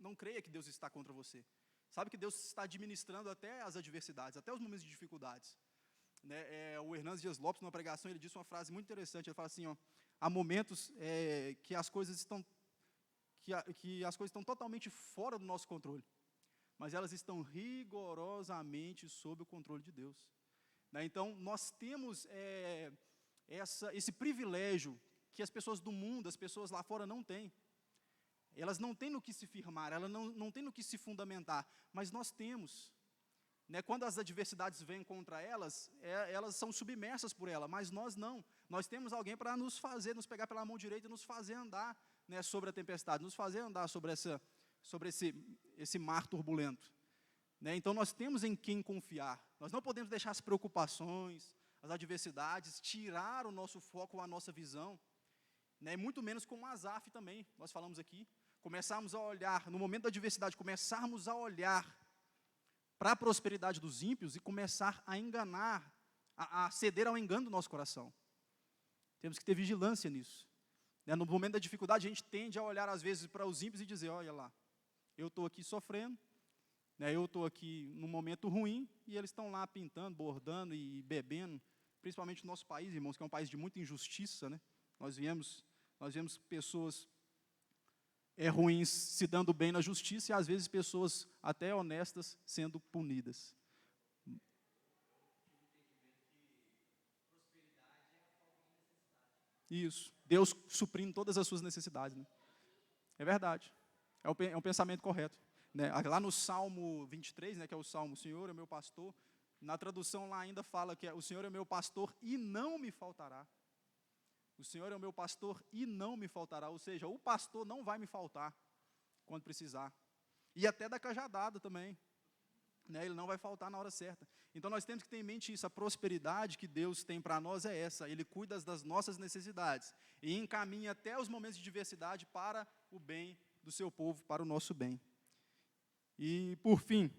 não creia que Deus está contra você. Sabe que Deus está administrando até as adversidades, até os momentos de dificuldades. Né, o Hernandes Dias Lopes, numa pregação, ele disse uma frase muito interessante. Ele fala assim, há momentos que as coisas estão totalmente fora do nosso controle, mas elas estão rigorosamente sob o controle de Deus. Né, então, nós temos esse privilégio que as pessoas do mundo, as pessoas lá fora não têm. Elas não têm no que se firmar, elas não têm no que se fundamentar, mas nós temos. né? Quando as adversidades vêm contra elas, elas são submersas por ela, mas nós não. Nós temos alguém para nos fazer, nos pegar pela mão direita e nos fazer andar, né, sobre a tempestade, nos fazer andar sobre esse mar turbulento, né? Então nós temos em quem confiar. Nós não podemos deixar as preocupações, as adversidades, tirar o nosso foco, a nossa visão, né? Muito menos com o Asaf também, nós falamos aqui. Começarmos a olhar, no momento da adversidade, começarmos a olhar para a prosperidade dos ímpios e começar a enganar, a ceder ao engano do nosso coração. Temos que ter vigilância nisso, né? No momento da dificuldade, a gente tende a olhar às vezes para os ímpios e dizer, olha lá, eu estou aqui sofrendo, né, eu estou aqui num momento ruim, e eles estão lá pintando, bordando e bebendo, principalmente no nosso país, irmãos, que é um país de muita injustiça, né? Nós vemos pessoas ruins se dando bem na justiça, e às vezes pessoas até honestas sendo punidas. Isso, Deus suprindo todas as suas necessidades, né? É verdade, é um pensamento correto, né? Lá no Salmo 23, né, que é o Salmo, o Senhor é meu pastor, na tradução lá ainda fala que o Senhor é meu pastor e não me faltará. O Senhor é o meu pastor e não me faltará, ou seja, o pastor não vai me faltar quando precisar. E até da cajadada também, né? Ele não vai faltar na hora certa. Então nós temos que ter em mente isso, a prosperidade que Deus tem para nós é essa, Ele cuida das nossas necessidades e encaminha até os momentos de diversidade para o bem do seu povo, para o nosso bem. E por fim,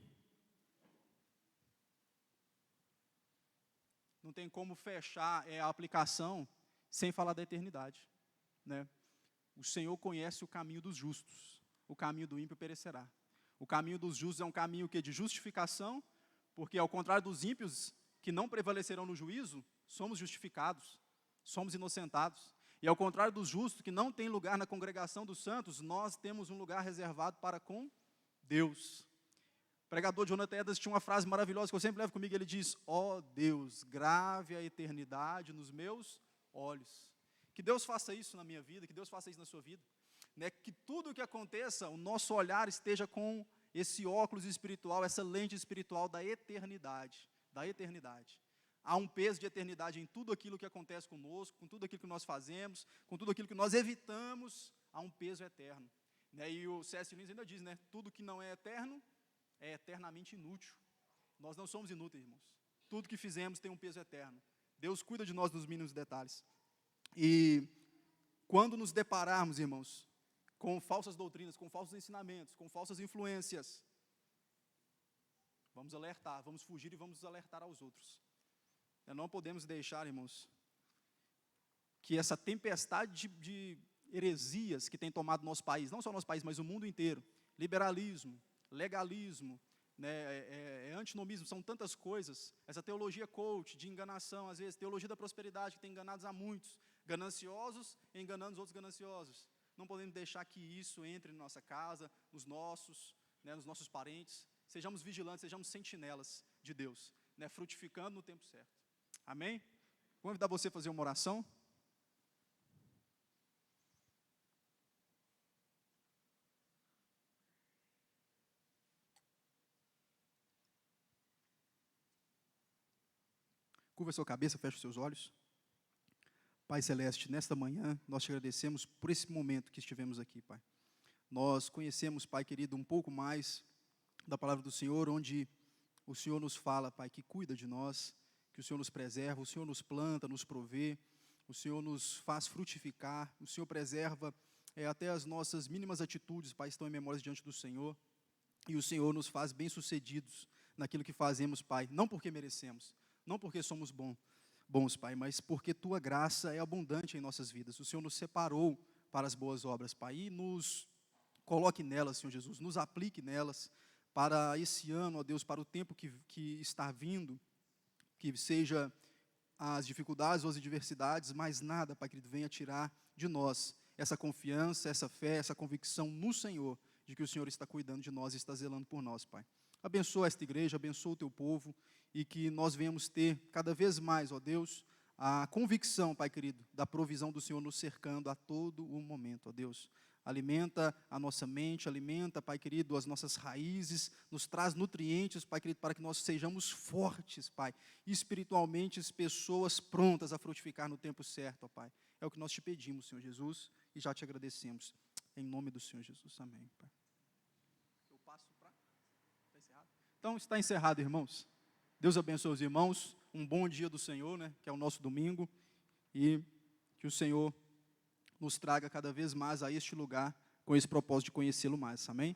não tem como fechar a aplicação sem falar da eternidade, né? O Senhor conhece o caminho dos justos, o caminho do ímpio perecerá. O caminho dos justos é um caminho de justificação, porque ao contrário dos ímpios, que não prevalecerão no juízo, somos justificados, somos inocentados. E ao contrário dos justos, que não tem lugar na congregação dos santos, nós temos um lugar reservado para com Deus. O pregador Jonathan Edwards tinha uma frase maravilhosa que eu sempre levo comigo, ele diz, ó Deus, grave a eternidade nos meus olhos. Que Deus faça isso na minha vida, que Deus faça isso na sua vida, né? Que tudo o que aconteça, o nosso olhar esteja com esse óculos espiritual, essa lente espiritual da eternidade, da eternidade. Há um peso de eternidade em tudo aquilo que acontece conosco, com tudo aquilo que nós fazemos, com tudo aquilo que nós evitamos, há um peso eterno, né? E o C.S. Lewis ainda diz, né, tudo que não é eterno é eternamente inútil. Nós não somos inúteis, irmãos. Tudo que fizemos tem um peso eterno. Deus cuida de nós nos mínimos detalhes. E quando nos depararmos, irmãos, com falsas doutrinas, com falsos ensinamentos, com falsas influências, vamos alertar, vamos fugir e vamos alertar aos outros. Não podemos deixar, irmãos, que essa tempestade de heresias que tem tomado nosso país, não só nosso país, mas o mundo inteiro, liberalismo, legalismo, né, antinomismo, são tantas coisas, essa teologia coach, de enganação, às vezes, teologia da prosperidade, que tem enganado a muitos, gananciosos, enganando os outros gananciosos. Não podemos deixar que isso entre em nossa casa, nos nossos parentes. Sejamos vigilantes, sejamos sentinelas de Deus, né, frutificando no tempo certo. Amém? Vou convidar você a fazer uma oração. Curva a sua cabeça, feche os seus olhos. Pai Celeste, nesta manhã, nós te agradecemos por esse momento que estivemos aqui, Pai. Nós conhecemos, Pai querido, um pouco mais da palavra do Senhor, onde o Senhor nos fala, Pai, que cuida de nós, que o Senhor nos preserva, o Senhor nos planta, nos provê, o Senhor nos faz frutificar, o Senhor preserva até as nossas mínimas atitudes, Pai, estão em memórias diante do Senhor, e o Senhor nos faz bem-sucedidos naquilo que fazemos, Pai, não porque merecemos, não porque somos bons, Pai, mas porque Tua graça é abundante em nossas vidas. O Senhor nos separou para as boas obras, Pai, e nos coloque nelas, Senhor Jesus, nos aplique nelas para esse ano, ó Deus, para o tempo que está vindo, que seja as dificuldades ou as adversidades, mas nada, Pai querido, venha tirar de nós essa confiança, essa fé, essa convicção no Senhor, de que o Senhor está cuidando de nós e está zelando por nós, Pai. Abençoa esta igreja, abençoa o Teu povo, e que nós venhamos ter cada vez mais, ó Deus, a convicção, Pai querido, da provisão do Senhor nos cercando a todo o momento, ó Deus. Alimenta a nossa mente, alimenta, Pai querido, as nossas raízes, nos traz nutrientes, Pai querido, para que nós sejamos fortes, Pai, espiritualmente, pessoas prontas a frutificar no tempo certo, ó Pai. É o que nós te pedimos, Senhor Jesus, e já te agradecemos. Em nome do Senhor Jesus, amém, Pai. Eu passo para... Está encerrado? Então, está encerrado, irmãos. Deus abençoe os irmãos, um bom dia do Senhor, né, que é o nosso domingo, e que o Senhor nos traga cada vez mais a este lugar, com esse propósito de conhecê-lo mais, amém?